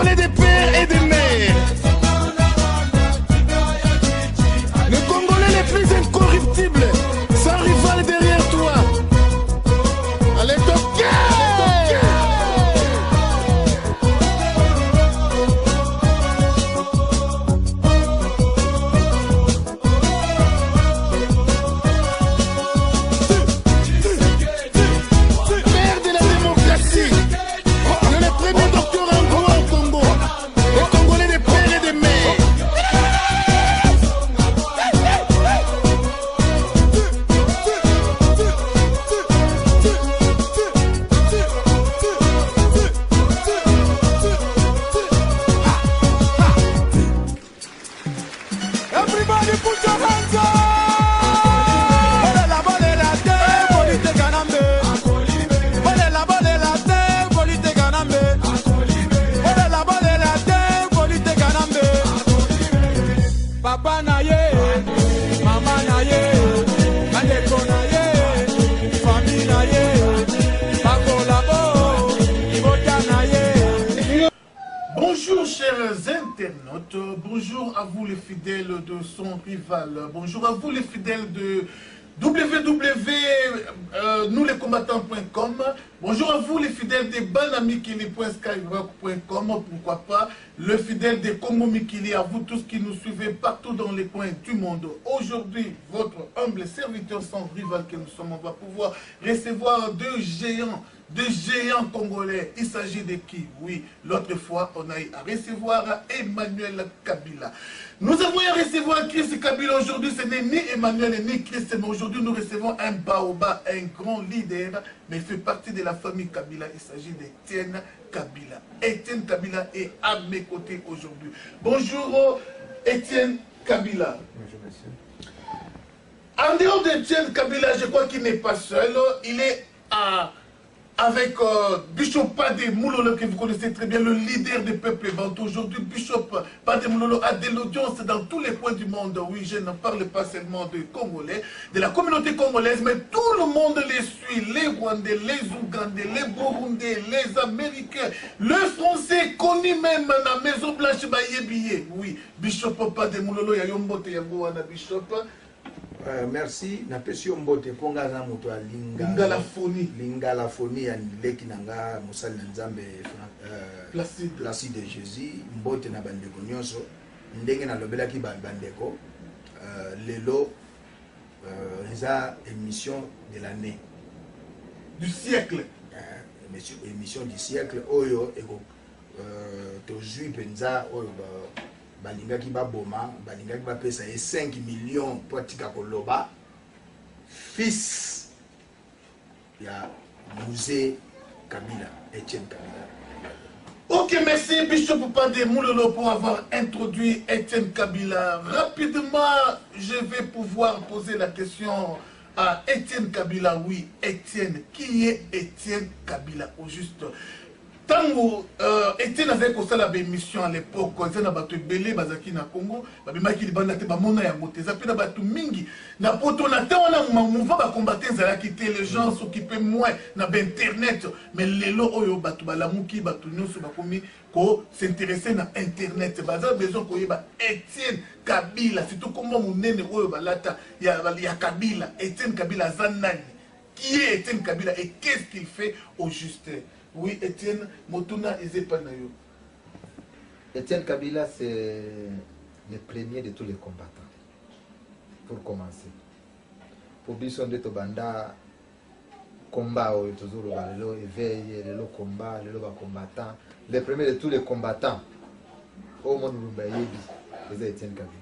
Congolais des pères et des mères. Les Congolais les plus incorruptibles, sans rival derrière toi. Allez, toquer! Bonjour chers internautes, bonjour à vous les fidèles de son rival, bonjour à vous les fidèles de www.nousleescombattants.com, bonjour à vous les fidèles de banamikili.skyrock.com, pourquoi pas, le fidèle de Congo Mikili, à vous tous qui nous suivez partout dans les coins du monde. Aujourd'hui, votre humble serviteur sans rival que nous sommes, on va pouvoir recevoir deux géants congolais. Il s'agit de qui? Oui, l'autre fois, on a eu à recevoir Emmanuel Kabila. Nous avons eu à recevoir Christ Kabila. Aujourd'hui, ce n'est ni Emmanuel ni Christ, mais aujourd'hui, nous recevons un baobab, un grand leader, mais il fait partie de la famille Kabila. Il s'agit d'Etienne Kabila. Etienne Kabila est à mes côtés aujourd'hui. Bonjour, Etienne Kabila. Bonjour, monsieur. En dehors d'Etienne Kabila, je crois qu'il n'est pas seul. Il est avec Bishop Pade Moulolo, que vous connaissez très bien, le leader des peuples bantous. Aujourd'hui, Bishop Pade Moulolo a de l'audience dans tous les coins du monde. Oui, je ne parle pas seulement des Congolais, de la communauté congolaise, mais tout le monde les suit. Les Rwandais, les Ougandais, les Burundais, les Américains, le Français, connu même dans la Maison Blanche, Bayebiye. Oui, Bishop Pade Moulolo, Yayombote Yangoana Bishop. Merci. Napesi mbote ponga na moto a lingala foni ya leki nanga musali nzambe Placide Jésus mbote na bandeko nyonso ndenge na lobela ki bandeko lelo eza émission de l'année du siècle, émission du siècle oyo eko tozui penza oyo balingaki baboma balingaki bapesa 5 millions pour tika koloba fils ya musée Kabila, Etienne Kabila. Ok, merci Bishop Pade Moulolo pour avoir introduit Etienne Kabila. Rapidement, je vais pouvoir poser la question à Etienne Kabila. Oui, Etienne, qui est Etienne Kabila au juste? Tango Etienne avait fait la émission à l'époque, quand il y a des belé bazaki na Congo, babimaki libanda te bamona ya mote, zapi na batu mingi, na poto na te wana mouvement ba combattre zala quitter les gens s'occuper moins na internet, mais lelo oyo batu balamuki batu nyonso bakomi ko s'intéresser na internet, baza besoin ko yeba Etienne Kabila, surtout comment munene oyo balata ya Kabila, Etienne Kabila zanani. Qui est Etienne Kabila et qu'est-ce qu'il fait au juste? Oui, Etienne, Motuna Ezepanayo. Etienne Kabila, c'est le premier de tous les combattants. Pour commencer. Pour Bisson de Tobanda, combat, toujours le éveil, le combat, le combattant. Le premier de tous les combattants. Au monde c'est Etienne Kabila.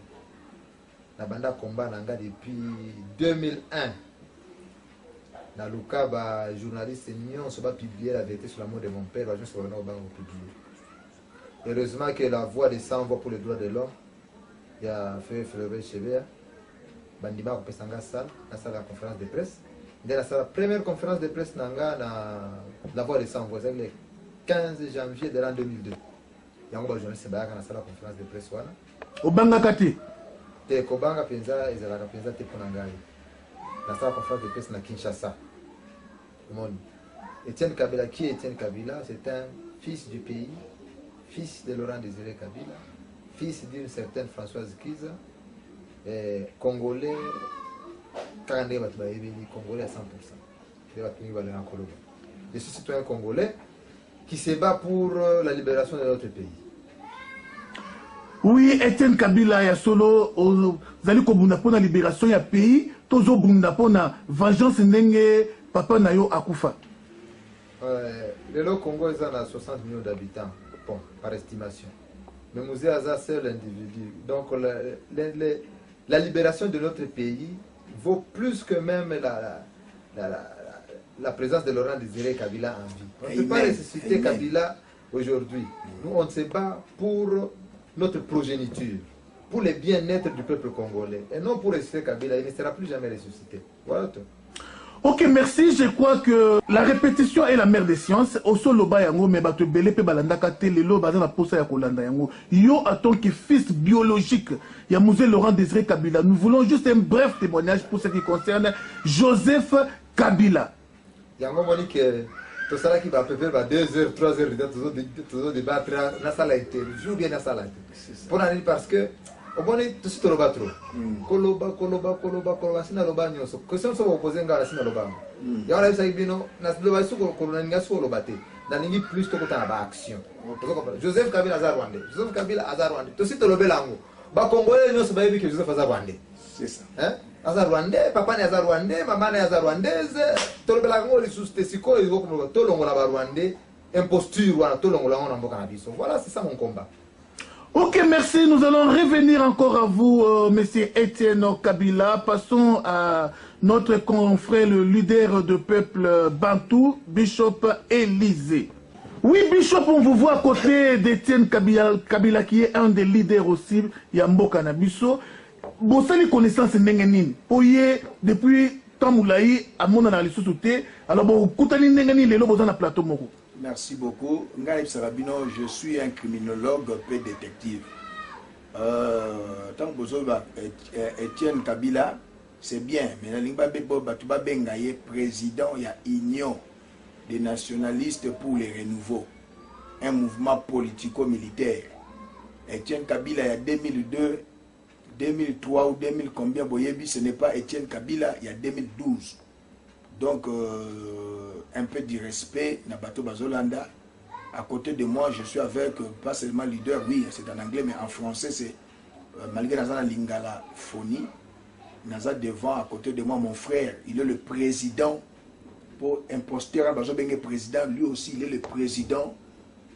La banda combat depuis 2001. Dans le cas, journaliste Nyon se va publier la vérité sur la mort de mon père, je suis publié. Heureusement que la voix des sans-voix pour les droits de l'homme, il y a fait Fleury Chever, Bandima Kopesanga Sal, la salle de la conférence de presse. Dans la première conférence de presse, la voix des sans-voix, c'est le 15 janvier de l'an 2002. Il y a un journaliste dans la salle de la conférence de presse. Obanga Kati. Te Kobanga Penza, et la Penza Teponangai. La salle de la conférence de presse na Kinshasa. Etienne Kabila, qui est Etienne Kabila? C'est un fils du pays, fils de Laurent Désiré Kabila, fils d'une certaine Françoise Kiza, Congolais, Congolais à 100%. Je suis citoyen congolais qui se bat pour la libération de notre pays. Oui, Etienne Kabila ya solo zali ko bunda pona libération ya pays, tozo bunda pona vengeance ndenge papa na yo akufa. Le Congo est à 60 millions d'habitants, bon, par estimation. Mais Mouzé Aza, c'est l'individu. Donc la libération de notre pays vaut plus que même la présence de Laurent Désiré Kabila en vie. On ne peut pas ressusciter Kabila aujourd'hui. Nous, on se bat pour notre progéniture, pour le bien-être du peuple congolais. Et non pour ressusciter Kabila, il ne sera plus jamais ressuscité. Voilà tout. Ok, merci. Je crois que la répétition est la mère des sciences. Oso loba yango, mais bato belé pe balanda kate lelo baza na posa ya kolanda yango. Yo a ton qui fils biologique, ya Mouzé Laurent Désiré Kabila. Nous voulons juste un bref témoignage pour ce qui concerne Joseph Kabila. Yango moni que tout ça qui va peut-être 2 heures, 3 heures de toujours débattre na sala été, jour bien na sala. Pour aller parce que au bon tout ce loba trop. Koloba sina loba nyoso. Question so opposé ngala sina loba. Ya la bisa bino na loba su ko na ninga su loba te. Na ningi plus to kota ba action. Joseph Kabila azar Rwanda. Joseph Kabila azar Rwanda. To sito lobe lango. Ba Congolais nyoso ba yebi que Joseph azar Rwanda. C'est ça. Hein? Azar Rwanda, papa ni azar Rwanda, maman ni azar rwandaise. To lobe lango li suste siko li ko to longola ba Rwanda. Imposture wana to longola ngona mboka na biso. Voilà, c'est ça mon combat. Ok, merci. Nous allons revenir encore à vous, monsieur Etienne Kabila. Passons à notre confrère, le leader de peuple Bantou, Bishop Élysée. Oui, Bishop, on vous voit à côté d'Etienne Kabila, qui est un des leaders aussi, Yambo Kanabiso. Bon, ça, les connaissances, Nengenin. Oye, depuis Tamoulaï, à mon analyse sauté, alors bon, Koutani Nengenin, les lobos dans plateau Moko. Merci beaucoup. Ngaïb Sarabino, je suis un criminologue et détective. Tant que Etienne Kabila, c'est bien, mais la lingba bengaye président, il y a Union des nationalistes pour les renouveaux, un mouvement politico-militaire. Etienne Kabila, il y a 2002, 2003 ou 2000 combien, Boyebi, ce n'est pas Etienne Kabila, il y a 2012. Donc, un peu de respect, Nabato Bazolanda. À côté de moi, je suis avec, pas seulement leader, oui, c'est en anglais, mais en français, c'est malgré Nazana Lingala Foni. Naza devant, à côté de moi, mon frère, il est le président, pour imposteur, président, lui aussi, il est le président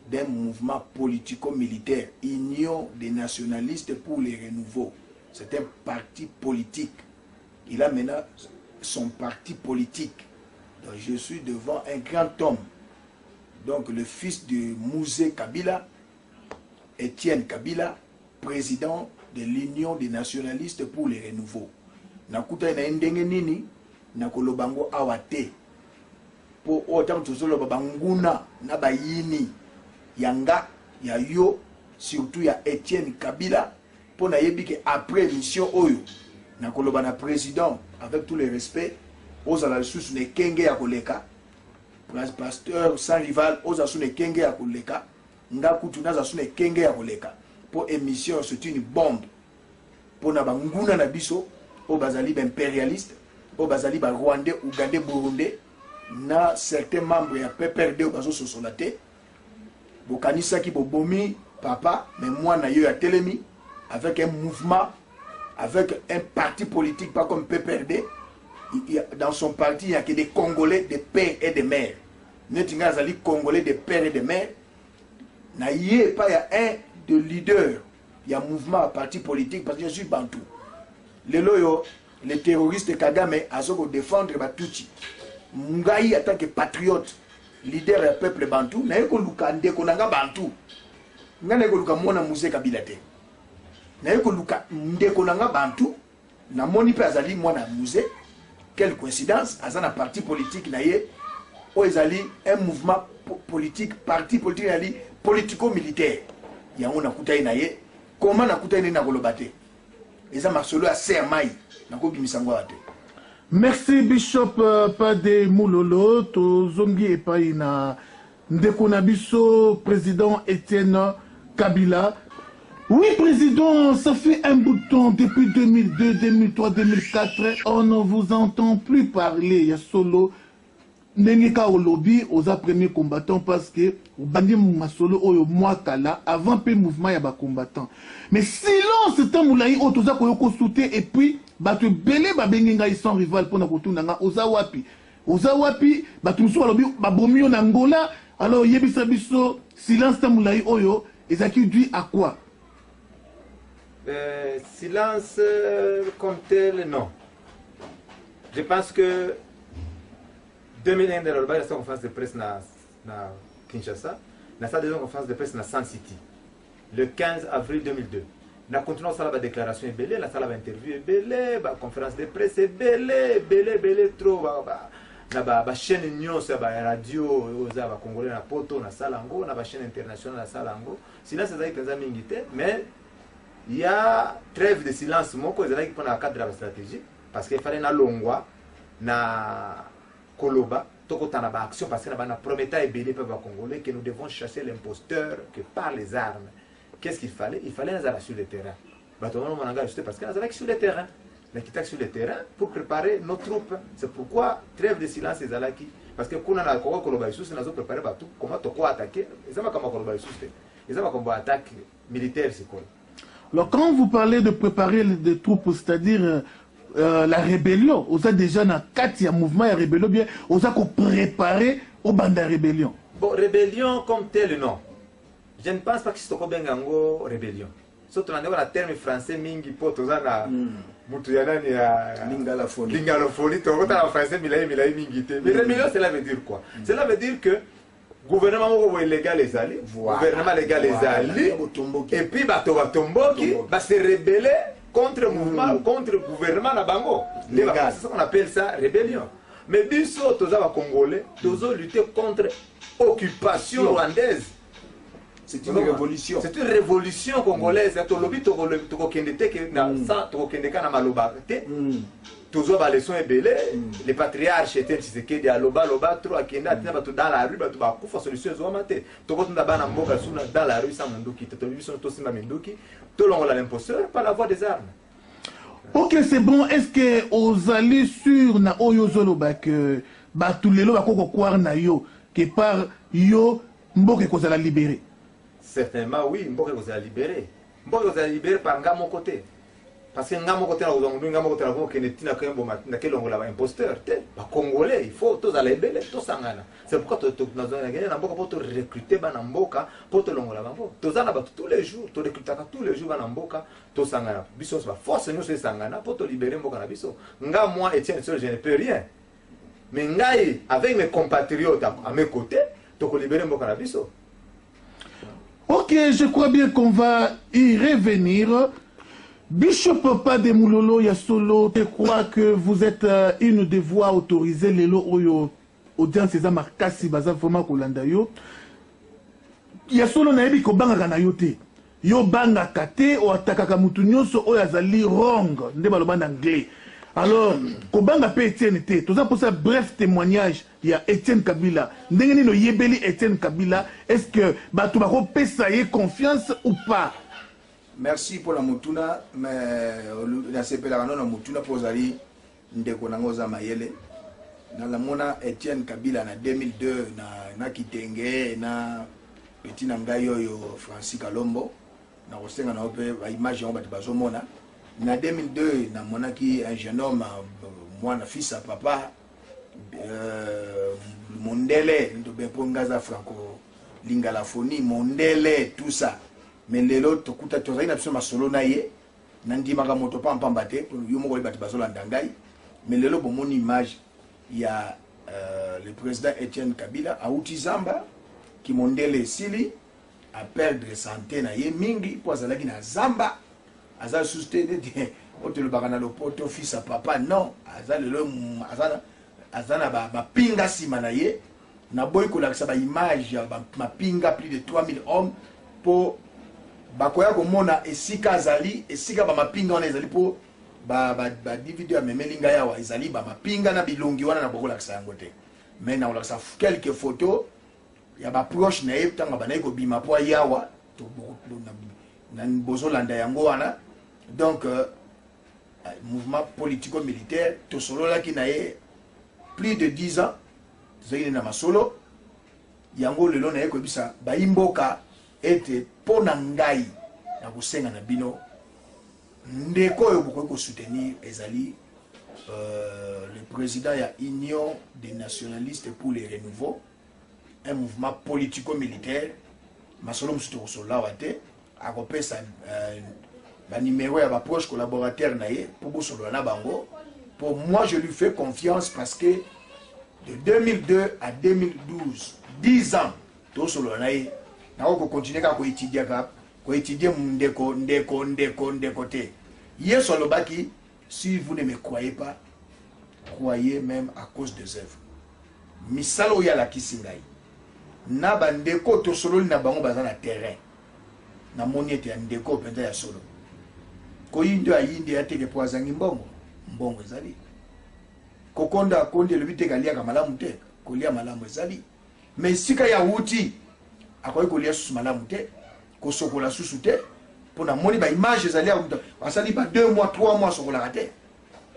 d'un mouvement politico-militaire, Union des nationalistes pour les renouveaux. C'est un parti politique. Il a maintenant son parti politique. Donc je suis devant un grand homme. Donc le fils de Mouzé Kabila, Etienne Kabila, président de l'Union des nationalistes pour les renouveaux. Nakuta na ndenge nini nakolobango awate. Po autant tozolo babanguna na bayini yanga ya yo surtout ya Etienne Kabila pour na yebike après mission oyo nakoloba na président avec tous les respects aux alasus ne kenge ya koleka pasteur sans rival aux asu ne kenge ya koleka ngakutu naza su ne kenge ya koleka pour émission c'est une bombe pour na banguna na biso au bazali impérialiste au bazali ba rwandais ougandais burundais na certains membres ya PPRD au bazo sosolaté bokanisa ki bobomi papa mais moi na yo ya telemi avec un mouvement, avec un parti politique, pas comme PPRD. Dans son parti, il n'y a que des Congolais, des pères et des mères. Netinga Zali, Congolais, des pères et des mères. Il n'y a pas un de leader. Il y a un mouvement, un parti politique, parce que je suis Bantou. Les terroristes Kagame, à ce qu'on défendre Batuchi. Mungaï, en tant que patriote, leader du peuple Bantou, n'a pas luka ndekonanga Bantou. N'a pas luka mona Mouzé Kabila te. Na yeko luka ndeko nanga Bantu na moni pe azali mwana Mouzé. Quelle coïncidence, azana parti politique na ye o ezali un mouvement politique, parti politique ali politico-militaire. Yango na kutai na ye comment na kutai na kolobate. Eza masolo ya sermai na ko bimisango ate. Merci Bishop Pade Moulolo to zongi epai na ndeko na biso président Etienne Kabila. Oui, président, ça fait un bout de temps, depuis 2002, 2003, 2004, on ne vous entend plus parler. Il y a solo, Neneka au lobby, aux premiers combattants, parce que, Bandi Masolo, Oyo Mwakala, avant le mouvement, il y a des combattants. Mais silence, c'est un moulaï, Otoza Koyoko Souté, et puis, Batu Bele, Babenga, ils sont rivales pour Nakotunanga, Ozawapi. Ozawapi, Batu Moussou, Alobi, Babomio Nangola, alors, Yebisa Biso, silence, c'est un moulaï, Oyo, et ça qui dit à quoi? Silence comme tel, non. Je pense que 2001, il y a une conférence de presse à Kinshasa, il y a une conférence de presse à Sun City, le 15 avril 2002. On a continué à faire la déclaration, la salle d'interview, la conférence de presse, trop. La chaîne union, la radio, la Congolais, la poto, la salango, la chaîne internationale, la salango. Silence, c'est mais il y a trêve de silence qui prend le cadre de la stratégie parce qu'il fallait na longwa na koloba tokota na ba action parce que na prometa et belé peuple congolais que nous devons chasser l'imposteur que par les armes. Qu'est-ce qu'il fallait? Il fallait aller sur le terrain. Parce que nous allons sur le terrain. Nous allons sur le terrain pour préparer nos troupes. C'est pourquoi trêve de silence est Zalaki. Parce que quand on a koloba ici, nous avons préparé tout. Comment on attaquer? Ils ont comme koloba ici. Ils ont comme attaque militaire c'est quoi? Alors, quand vous parlez de préparer des troupes, c'est-à-dire la rébellion, vous avez déjà dans 4 mouvements de rébellion, bien, vous avez préparé au banc de la rébellion. Bon, rébellion comme tel, non. Je ne pense pas que c'est une rébellion. Surtout dans le terme français, mingi po, tu as Lingalofoni, tu as en français, milai mingi. Mais rébellion, cela veut dire quoi? Cela veut dire que gouvernement légal les alliés, gouvernement légal les alliés, et puis Batomboki va se rebeller contre le mouvement, contre le gouvernement na bango. C'est ça qu'on appelle ça rébellion. Mais biso toza ba congolais, tozo lutter contre occupation rwandaise. C'est une révolution. C'est une révolution congolaise. Tolobi toko kendete ke na sa toko kendeka na maloba te. Toujours les leçons ébélés, les patriarches étaient Tshisekedi à loba trop à Kenda dans la rue, tu vas couper solution aux hommes. Tu vas dans la rue sans mandoki, tu vas tous les mandoki, tout le monde a l'imposteur par la voie des armes. Ok, c'est bon. Est-ce que aux alliés sur na oyozolo que batulelo bakoko kwar na yo que par yo mboke ko la libérer? Certainement oui, mboke ko la libérer. Mboke ko la libérer par mon côté. Parce que ngamo côté na uzongo ngamo côté na boke netina kembo na kelongo la imposteur te ba congolais il faut tous aller belé tous sangana c'est pourquoi na zone ngene na mboka pour recruter ba na mboka pour to longola bango tozana ba tous les jours to recruter tous les jours ba na mboka to sangana biso ba force nous se sangana pour te libérer mboka na biso nga moi Etienne seul je ne peux rien mais ngai avec mes compatriotes à mes côtés to ko libérer mboka na biso. Ok, je crois bien qu'on va y revenir. Bishop Papa de Moulolo Yasolo, je crois que vous êtes une des voix autorisées, les lots audience et markasi baza vraiment kolanda yo. Yasolo na yebi ko banga na yote. Yo banga kate o atakaka mutu nyonso o yazali wrong, nde baloba en anglais. Alors, ko banga pe Etienne te, toza pour ça bref témoignage, il y a Etienne Kabila. Ndenge ni no yebeli Etienne Kabila, est-ce que batu bako pesa ye confiance ou pas? Merci pour la mutuna, mais la CPLA na mutuna posali ndeko nangoza mayele. Na la mona Etienne Kabila na 2002 na Kitenge na petit nangayo yo Francis Kalombo na kosenga na ope ba image on bazo mona. Na 2002 na monaki un jeune homme mwana fils à papa Mondele ndobe pongaza franco Lingalafoni Mondele tout ça. Mais les autres, tu as une absolument solo naïe, nandi magamoto pas en pambate, yo mo bati bazola ndangai. Mais les autres, mon image, il y a le président Etienne Kabila à Outizamba qui mondele sili à perdre santé naïe mingi pour azalaki na Zamba, azal soustenu de ote le bagana le poto fils à papa non, azal le azana ba pinga sima naïe na boy ko la ba image ma pinga plus de 3000 hommes pour bakoya komona esika azali esika ba mapinga wana ezali po ba DVD ya memelinga yawa ezali ba mapinga na bilongi wana na bokola kisa yango te mais na olakisa quelques photos ya ba proche na ye tanga bana ko bima po yawa to na bozolanda yango wana donc mouvement politico-militaire to solo la ki na ye plus de 10 ans zeli na masolo yango lelo na ye ko bisa ba imboka ete pona ngai na kusenga na bino ndeko yo boko soutenir ezali le président ya Union des nationalistes pour les renouveaux, un mouvement politico-militaire masolo msuto sola wate akope sa ba numéro ya ba proche collaborateur na ye pour bosolo na bango. Pour moi je lui fais confiance parce que de 2002 à 2012 10 ans to solo na ye na ko continuer ka ko étudier ndeko te ye solo baki. Si vous ne me croyez pas, croyez même à cause des œuvres. Misalo ya la kisingai. Na bandeko to solo na bango baza na terrain. Na moni ete ndeko penda ya solo. Ko yindo ayinde ya teke poazangi mbongo. Mbongo ezali. Kokonda akonde le bite kalia ka malamu te. Kolia malamu ezali. Mais sika ya wuti akoyi kolia susu malamu te. Kosokola susu te. Pour na moni ba image ezali ya asali ba 2 mois 3 mois sokola kate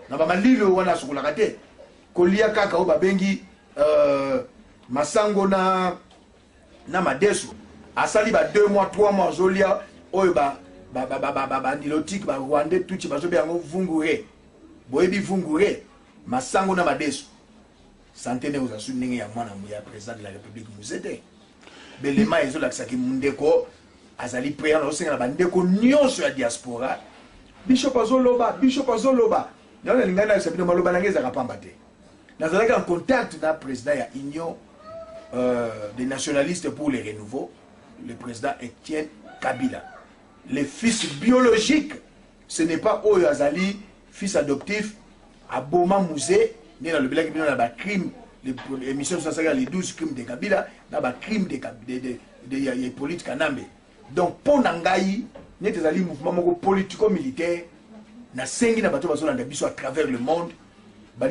na ba malilo wana sokola kate kolia kaka o ba bengi masango na madesu asali ba 2 mois 3 mois zolia oyo ba nilotique ba rwandais tuti ba zobe yango vungure boyebi vungure masango na madesu centenaire aux asu ningi ya mwana mu ya président de la république muzete belema ezola kisaki mundeko azali prière na osenga na bandeko nyonso ya diaspora bishop azoloba na lingana ya sabino maloba nangeza kapamba te nazalaki en contact na président ya Union des nationalistes pour les renouveaux, le président Etienne Kabila. Le fils biologique, ce n'est pas Oyo Azali, fils adoptif à Boma Mouzé, né dans le Black dans le crime, l'émission de les 12 crimes de Kabila, dans le crime de Hippolyte Kanambe. Donc, pour Nangaï, nous avons un mouvement politico-militaire, nous avons à travers le monde,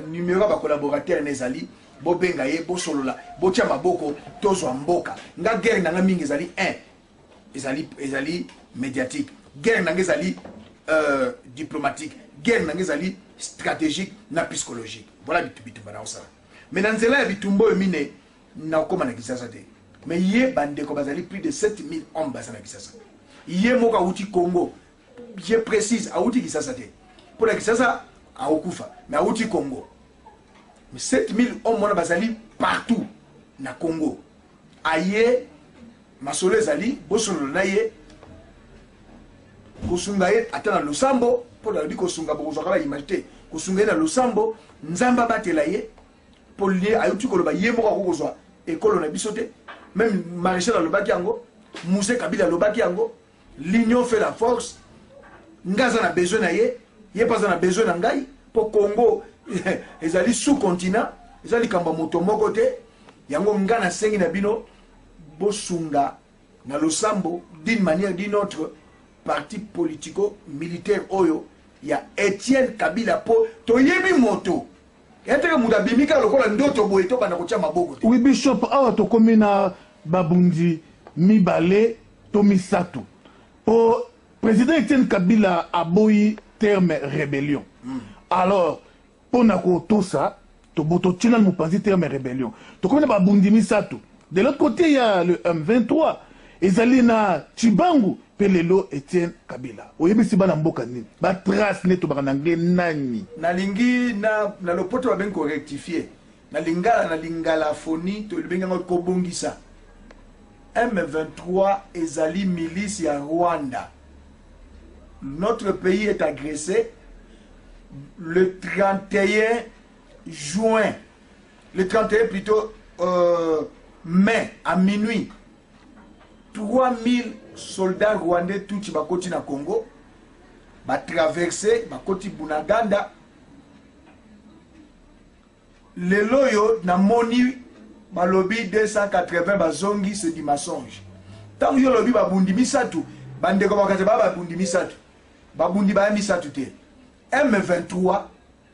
numéro de collaborateurs Nezali, Bobengaye, Bosolola, Bochama Boko, Tozo Mboka. Nga guerre nanga mingi ezali ezali médiatique. Guerre nanga ezali diplomatique. Guerre nanga ezali stratégique na psychologique. Voilà bitumba na osala. Mais dans cela ya bitumbo mine na koma na Kisasa te. Mais yé bande ko bazali plus de 7000 hommes bazana Kisasa. Yé moka uti Congo. Je précise a uti Kisasa te. Pour la Kisasa a okufa, mais a uti Congo. Mais 7000 hommes mona bazali partout na Congo. Aye masolo ezali bosolo na ye kosunga ye atana losambo pour la bi kosunga bokozaka imagité kosunga na losambo nzamba batela ye pour lier ayuti koloba ye moko akozwa ekolo na bisote même maréchal alobaki yango Moussé Kabila alobaki yango l'union fait la force ngaza na besoin na ye pas na besoin na ngai pour Congo ezali sous-continent ezali kamba moto moko te yango ngana sengi na bino bosunga na losambo d'une manière d'une autre parti politico-militaire oyo ya Etienne Kabila po toyebi moto yateka muda bimika lokola ndoto boye to bana kocha maboko te. Oui bishop awa to komina babundi mibale to misatu po président Etienne Kabila aboyi terme rébellion. Alors pona ko to ça to boto tina mupanzi terme rébellion to komina babundi misatu. De l'autre côté, il y a le M23. Ezalina Chibangu, Pelelo, Etienne Kabila. Oyebi si bana mboka nini. Ba trace neto ba nange nani. Na lingi na lopoto ba ben ko rectifier. Na lingala phony to benga ko bongisa. M23 ezali milice ya Rwanda. Notre pays est agressé le 31 juin. Le 31 plutôt mai à minuit 3000 soldats rwandais tout bakoti na Congo ba traverser bakoti Bunaganda lelo yo na moni balobi 280 bazongi c'est du mensonge tant yo lobi babundi misatu bande ko bakate babundi misatu babundi ba misatu te M23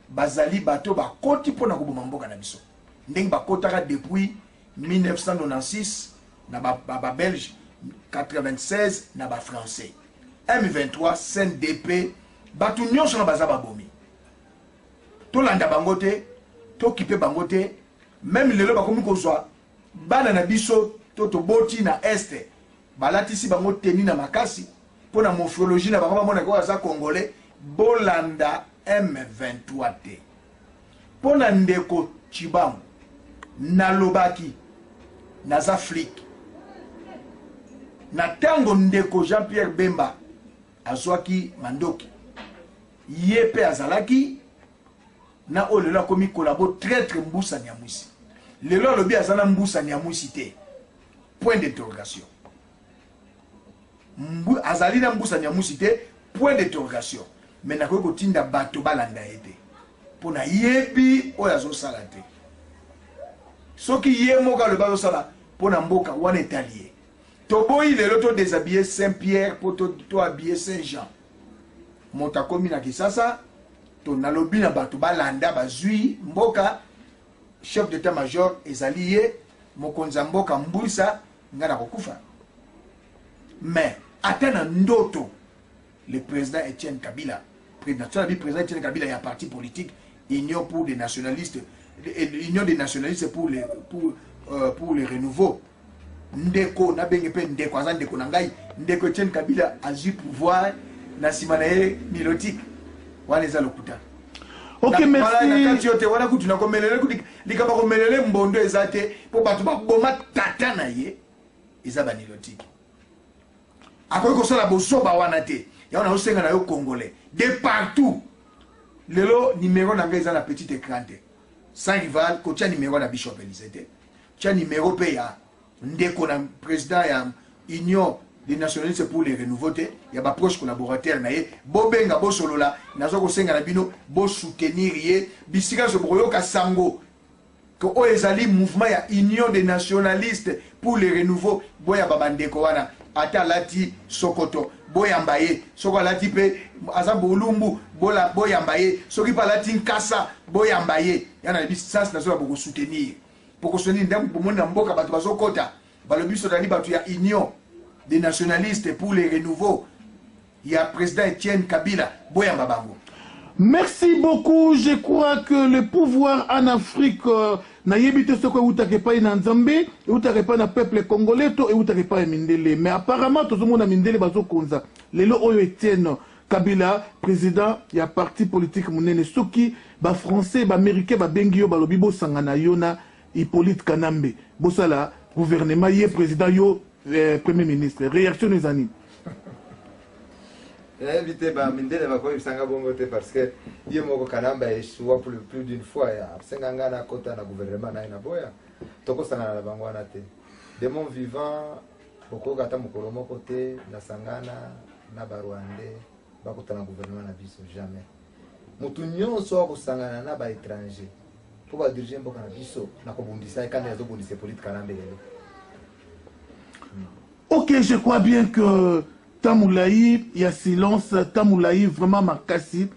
bazali bato bakoti pona ko bomamboka na biso ndenge bakotaka depuis 1996 na ba belge 96 na ba français M23 CNDP batu nyonso na baza babomi tolanda bango te tokipe bango te même lelo bakomi kozwa bana na biso toboti na este balatisi bango teni na makasi pour la morphologie na bango bamona ko aza congolais bolanda M23 te pour na ndeko Chibangu nalobaki naza Afrique na tango ndeko Jean-Pierre Bemba azwaki mandoki yepe azalaki na olelo akomi kolabo traître Mbusa Nyamwisi lelo alobi azana Mbusa Nyamwisi te point d'interrogation azali na Mbusa Nyamwisi te point d'interrogation mais nakoki kotinda bato balanda ye te mpo na yebi oyo azosala te soki ye moko alobi azosala mpo na mboka wana etali ye toboyi lelo todéshabille Saint-Pierre mpo tohabille Saint-Jean moto akomi na Kisasa to nalobi na bato balanda bazwi mboka chef d'état-major ezali ye mokonzi ya mboka Mbusa nga na kokufa mais ata na ndoto le président Etienne Kabila président Etienne Kabila ya parti politique Union pour des nationalistes Union des nationalistes pour les renouveaux ndeko na benge pe ndeko aza ndeko na ngai ndeko Etienne Kabila azui pouvoir na sima na ye nilotique wana eza lokuta. Ok, merci. Na kati yote wana kutu na komelele kuti likaba komelele mbondo eza te po bato baboma tata na ye eza ba nilotique. Akoki kosala bosoba wana te ya wana osenga na yo congolais de partout lelo numéro na ngai eza na petit écran te sans rival kotia numéro na Bishop Elisete tia numéro pe ya ndeko na président ya Union des nationalistes pour les renouveaux te ya ba proche collaborateur na ye bobenga bosolola nazo kosenga na bino bo soutenir ye bisika zo boyoka sango ko oezali mouvement ya Union des nationalistes pour les renouveaux boya babandeko wana ata lati Sokoto boyamba ye soko alati pe azambo ulumbu boyamba ye soki pa lati Nkasa boyamba ye yana bisans nazo boko soutenir pour soutenir ndam bomona mboka bato bazokota balobi so dali bato ya Union des nationalistes pour les renouveaux il y a président Etienne Kabila boyamba bango. Merci beaucoup. Je crois que le pouvoir en Afrique na yebite ce que utake pa na Nzambe, utake pa na peuple congolais to et utake pa mindele. Mais apparemment tout le monde a mindele bazo konza. Lelo oyo Etienne Kabila président ya parti politique munene soki ba français ba américain ba bengi yo balobi bo sangana yona Hippolyte Kanambe. Bosala gouvernement ye président yo premier ministre. Réaction des amis. Invité ba mindele ba ko bisanga bongo te parce que ye moko Kanamba échoua plus d'une fois ya senganga na kota na gouvernement na boya toko sangana na bango na te de mon vivant boko kata mukolo moko te na sangana na ba Rwandais ba kota na gouvernement na biso jamais mutu nyonso ko sangana na ba étranger pour ba diriger mboka na biso na ko bundisa kandi azo bundisa politique Kanambe lelo. Ok, je crois bien que Tamoulaï, il y a silence, Tamoulaï, vraiment makasi.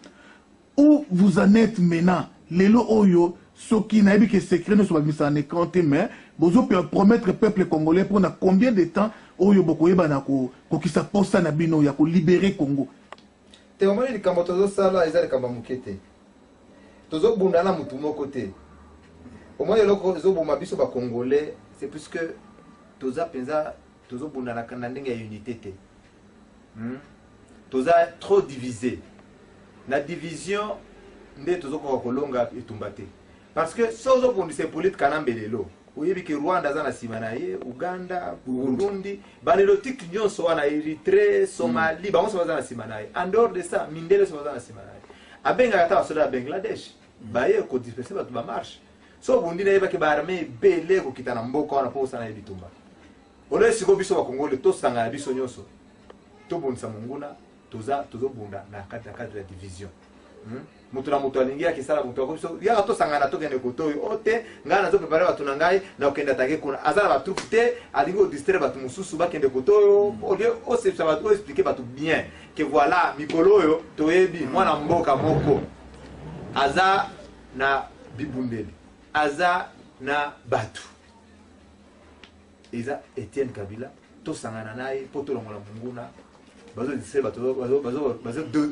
Où vous en êtes maintenant? Lelo Oyo, ce qui n'a pas que secret ne soit mis en écran, mais vous pouvez promettre au peuple congolais pour combien de temps Oyo Bokoye Banako, qui s'apporte à Nabino, il y a pour libérer Congo. Te omoni li kambo tozo sala ezali kamba mukete. Tozo bundana mutu moko te. Omoni loko zo boma biso ba congolais, c'est plus que toza penza tozo bundana kana ndenge ya unité te. Toza trop divisé. La division nde tozo ko kolonga etumba te. Parce que sozo bundise politique Kanambe lelo. Oyebi ke Rwanda za na sima na ye, Uganda, Burundi, banilotique nyonso wana Eritrea, Somalie, bango so za na sima na ye. En dehors de ça, mindele so za na sima na ye. Abenga kata soda Bangladesh. Ba ye ko disperser ba marche. So bundi na yeba ke ba armée belé ko kitana mboka wana po sana ebitumba. Ole siko biso ba Congolais to sanga biso nyonso. To bonisa munguna tozo bunda na kati ya division. Mutu na mutu alingia kisala mutu akobiso ya to sangana to kende kotoyo ote ngana zo prepare batu na ngai na okenda take kuna azala batu te alingo distraire batu mususu ba kende kotoyo o se ça va tout expliquer batu bien que voilà mikoloyo toyebi mwana mboka moko aza na bibundeli aza na batu eza Etienne Kabila to sangana naye poto longola munguna bazo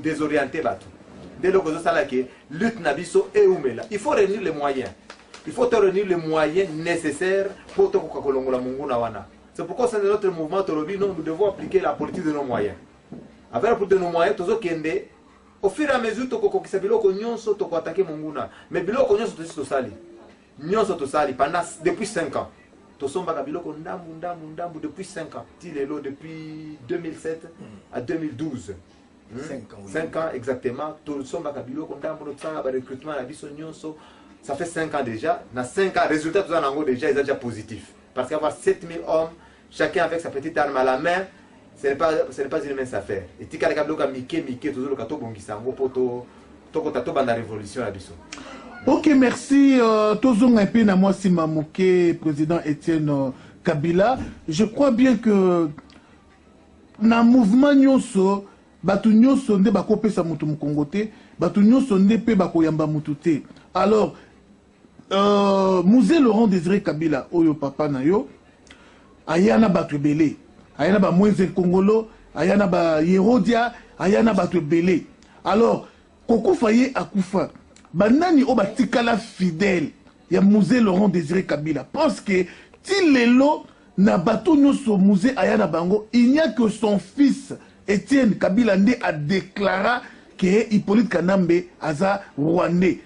désorienter bato dès lors que ça là que lutte na biso et umela il faut réunir les moyens. Il faut réunir les moyens nécessaires pour te kolongola munguna wana. C'est pourquoi c'est notre mouvement Tolobi, nous devons appliquer la politique de nos moyens. Avec la politique de nos moyens, tozo kende au fur et à mesure to kokokisa biloko nyonso to ko attaquer munguna. Mais biloko nyonso to sali. Nyonso to sali pendant depuis 5 ans. To somba ka biloko ndambu depuis 5 ans. Tilelo depuis 2007 à 2012. 5 ans exactement. To somba ka biloko ndambu no tsanga ba recrutement na biso nyonso. Ça fait 5 ans déjà. Dans 5 ans, résultat tout en déjà, ils sont déjà positifs. Parce qu'avoir 7000 hommes, chacun avec sa petite arme à la main, ce n'est pas une mince affaire. Et si quelqu'un a Mike, toujours le kato bongisango poto, toko tato banda révolution la biso. Ok, merci. Tozong un peu na moi Simamouké, président Etienne Kabila. Je crois bien que na mouvement nyonso, batu nyonso nde bakope sa mutu mukongote, batu nyonso nde pe bakoyamba mutute. Alors, Musée Laurent Désiré Kabila, Oyo Papa Nayo, Ayana Batwebele, Ayana Ba Mwenze Kongolo, Ayana Ba Yerodia, Ayana Batwebele. Alors, Koko Faye Akoufa, Banani Oba Tikala fidèle, ya Musée Laurent Désiré Kabila, parce que Tilelo na bato nyoso Musée Ayana Bango, il n'y a que son fils Etienne Kabila Ndé a déclaré que Hippolyte Kanambe aza Rwandais.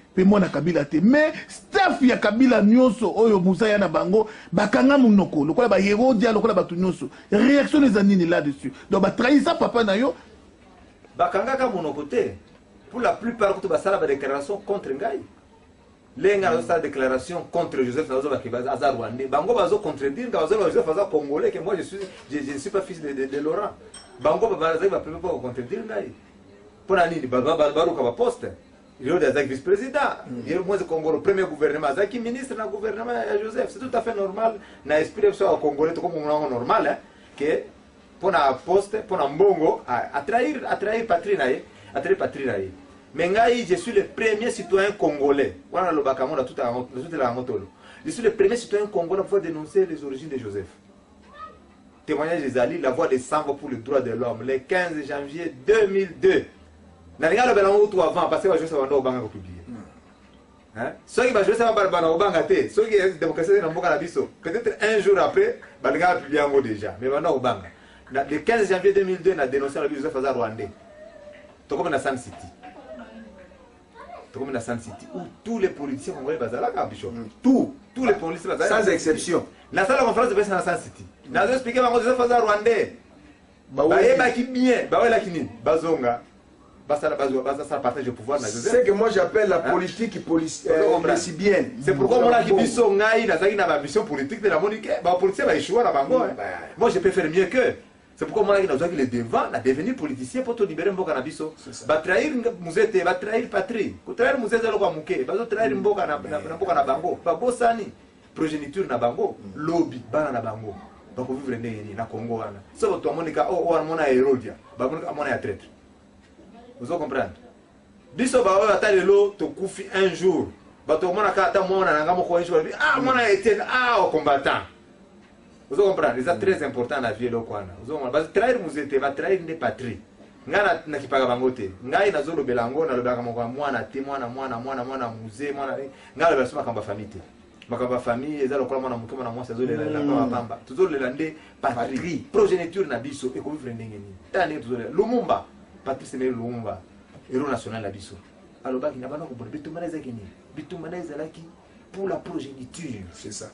Mais staff ya Kabila nyonso oyo Moussa yana bango bakanga munoko lokola ba Yerodia lokola batu nyonso réaction les anini là-dessus donc ba trahir ça papa na yo bakanga ka munoko te pour la plupart tout ba sala ba déclaration contre ngai lenga na sa déclaration contre Joseph Nazo ba kibaza azar Rwandais bango bazo contredire nga bazo Joseph aza congolais que moi je ne suis pas fils de Laurent bango ba baza ba peut pas contredire ngai pour nani ba baruka ba poste. Il est le vice-président. Il est le Congo, le premier gouvernement. Il est ministre du gouvernement Joseph. C'est tout à fait normal. Dans l'esprit au Congolais, c'est comme un normal. Hein, que pour un poste, pour un bongo, à trahir patrie. Mais je suis le premier citoyen congolais. Voilà le Bakamon, tout la motolo. Je suis le premier citoyen congolais pour dénoncer les origines de Joseph. Témoignage des alliés, la voix des Samba pour le droit de l'homme, le 15 janvier 2002. Na linga lobela mutu avant parce que ba Joseph Banda obanga ko publier. Hein? Ceux qui va Joseph Banda obanga te, ceux qui est démocratie na mboka na biso, peut-être un jour après, ba linga publier ngo déjà, mais Banda obanga. Le 15 janvier 2002 na dénoncé la Joseph Aza Rwandais. To comme na Sun City. To comme na Sun City où tous les politiciens congolais bazala ka bicho. Tous les politiciens bazala sans exception. Na salle de conférence de presse na Sun City. Na expliquer bango Joseph Aza Rwandais. Ba yeba ki bien, ba wela kinini, bazonga. Ça partage de pouvoir. C'est que moi j'appelle la politique policienne. C'est pourquoi moi qui dis son ngai na mission politique de la monique, ba politicien va échouer na bango. Moi je peux faire mieux que. C'est pourquoi moi qui dois qu'il devant na devenir politicien pour te libérer mboka na biso. Ba trahir musete, ba trahir patrie. Ko trahir musete lo kwa muke, ba trahir mboka na mboka na bango. Ba bosani progéniture na bango, lobby bana na bango. Ba ko vivre ndenge na Congo wana. So to monika o mona Herodia, ba mona ya traître. Vous comprenez? Biso ba oyo ata lelo to kufi un jour. Ba to mona ka ata mona nanga moko jour. Ah mona Etienne au combattant. Vous comprenez? C'est très important la vie lokwana. Vous comprenez? Ba trahir musete, ba trahir des patries. Ngana na kipaga bangote. Ngai na zolo belango na lobaka moko mwana te mwana musée mwana. Ngala ba soma kamba famille te. Makamba famille eza lokola mwana muke mwana mwasi zolo la pamba. Tuzolo lande patrie, progéniture na biso e ko vivre ndenge ni. Tane tuzolo Lumumba. Patrice Lumumba, héros national la biso. Alors, il n'y a pas de pour la progéniture. C'est ça.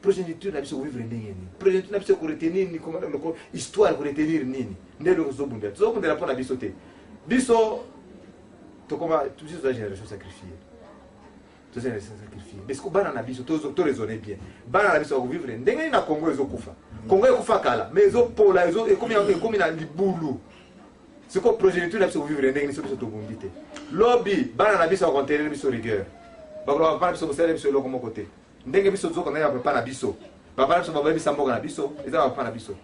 Progéniture la biso vivre ndenge ni. Progéniture la biso ko retenir ni comme histoire ko retenir nini. Ndelo zo bunda. Zo bunda la pour la biso te. Biso to comment tout ça génération sacrifiée. Tout ça sacrifié. Parce que bana na biso to raisonner bien. Bana na biso ko vivre ndenge na Congo ezo kufa. Congo ekufa kala, mais ezo pola ezo e comme na libulu. C'est quoi progéniture là, vivre ndenge niso biso to bombite. Lobby bana na biso ko contenir biso rigueur. Bakolo ba biso ko sele biso loko moko te. Ndenge biso zo ko na pa na biso. Papa biso ba biso mboka na biso, eza pa na biso.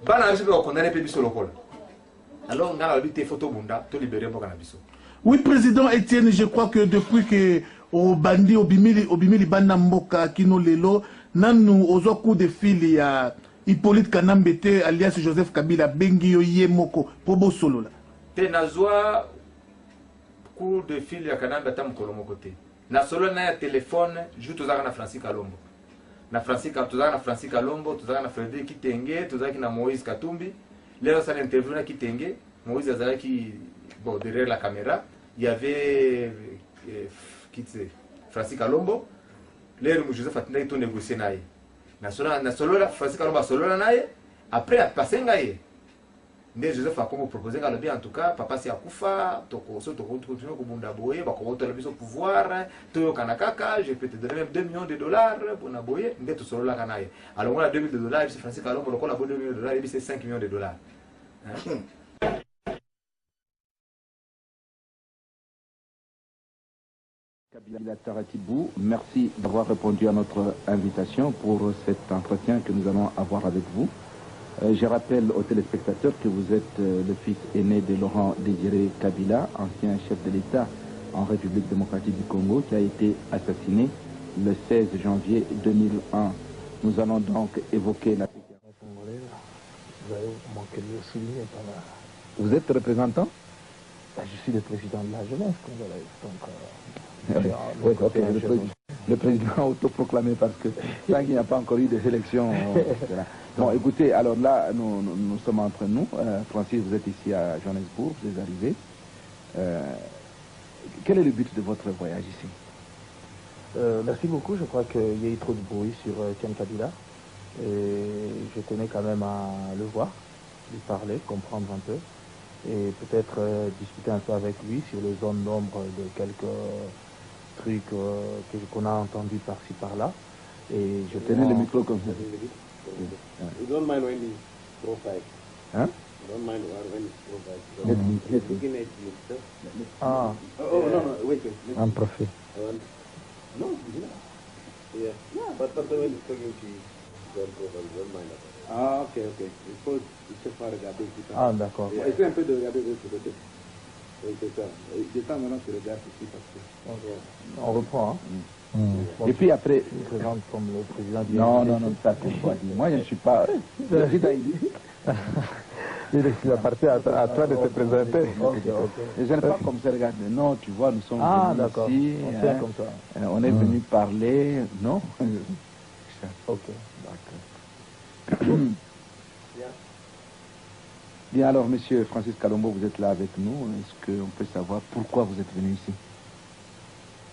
Bana na biso ko condamner pe biso lokola. Alors ngala bité photo bunda to libérer mboka na biso. Oui, président Etienne, je crois que depuis que au bandi obimili bana mboka kino lelo nanu ozo coup de fil Hippolyte Kanambete alias Joseph Kabila bengi yo yemoko pobo solo la. Te nazwa coup de fil ya Kanamba ta mukolo moko te. Na solo na ya téléphone ju tozaka na Francis Kalombo. Na Francis tozaka na Francis Kalombo, tozaka na Frédéric Kitenge, tozaka na Moïse Katumbi. Lero ça l'interview na Kitenge, Moïse azalaki bon derrière la caméra, il y avait Francis Kalombo. Lero Joseph Atindaki to négocier naye. Na solo la Francis Kalombo solo la naye, après a passé ngaye. Mais Joseph a comme proposé en tout cas papa si akufa toko so toko continuer ko bunda boye ba ko tolo biso pouvoir to kanakaka je peux te donner même 2 millions de dollars pour na boye ndeto solo la kanaye alors on a 2 millions de dollars c'est Francis Kalombo le kola 2 millions de dollars et c'est 5 millions de dollars. Kabila Taratibou, merci d'avoir répondu à notre invitation pour cet entretien que nous allons avoir avec vous. Je rappelle aux téléspectateurs que vous êtes le fils aîné de Laurent Désiré Kabila, ancien chef de l'État en République démocratique du Congo, qui a été assassiné le 16 janvier 2001. Nous allons donc évoquer la situation. Vous êtes représentant? Je suis le président de la jeunesse congolaise. Oui, okay. Le président autoproclamé parce que tant qu'il n'y a pas encore eu des élections. Bon, écoutez, alors là, nous sommes entre nous. Francis, vous êtes ici à Johannesburg, vous êtes arrivé. Quel est le but de votre voyage ici? Merci beaucoup. Je crois qu'il y a eu trop de bruit sur Etienne Kabila. Et je tenais quand même à le voir, lui parler, comprendre un peu. Et peut-être discuter un peu avec lui sur les zones d'ombre de quelques trucs qu'on a entendus par-ci par-là. Et je tenais le micro comme ça. You don't mind when he's profile. Hein? You don't mind when he's profile. Ah. Oh, no, wait. Un profil. No, yeah. But when he's talking to you, don't mind that. Ah, ok. Il faut regarder tout ça. Ah, d'accord. Essaye un peu de regarder de l'autre côté. Oui, c'est ça. J'attends maintenant que tu regardes ici parce que... Okay. On reprend, hein? Bon, et puis après... Il présente comme le président du... Non, ça c'est pas dit. Moi, je ne suis pas... Il appartient à toi de te présenter. Okay. Je n'aime pas comme ça, regarde. Non, tu vois, nous sommes venus ici. On fait comme ça. On est venu parler, non? Ok, d'accord. Bien, alors, monsieur Francis Kalombo, vous êtes là avec nous. Est-ce qu'on peut savoir pourquoi vous êtes venu ici?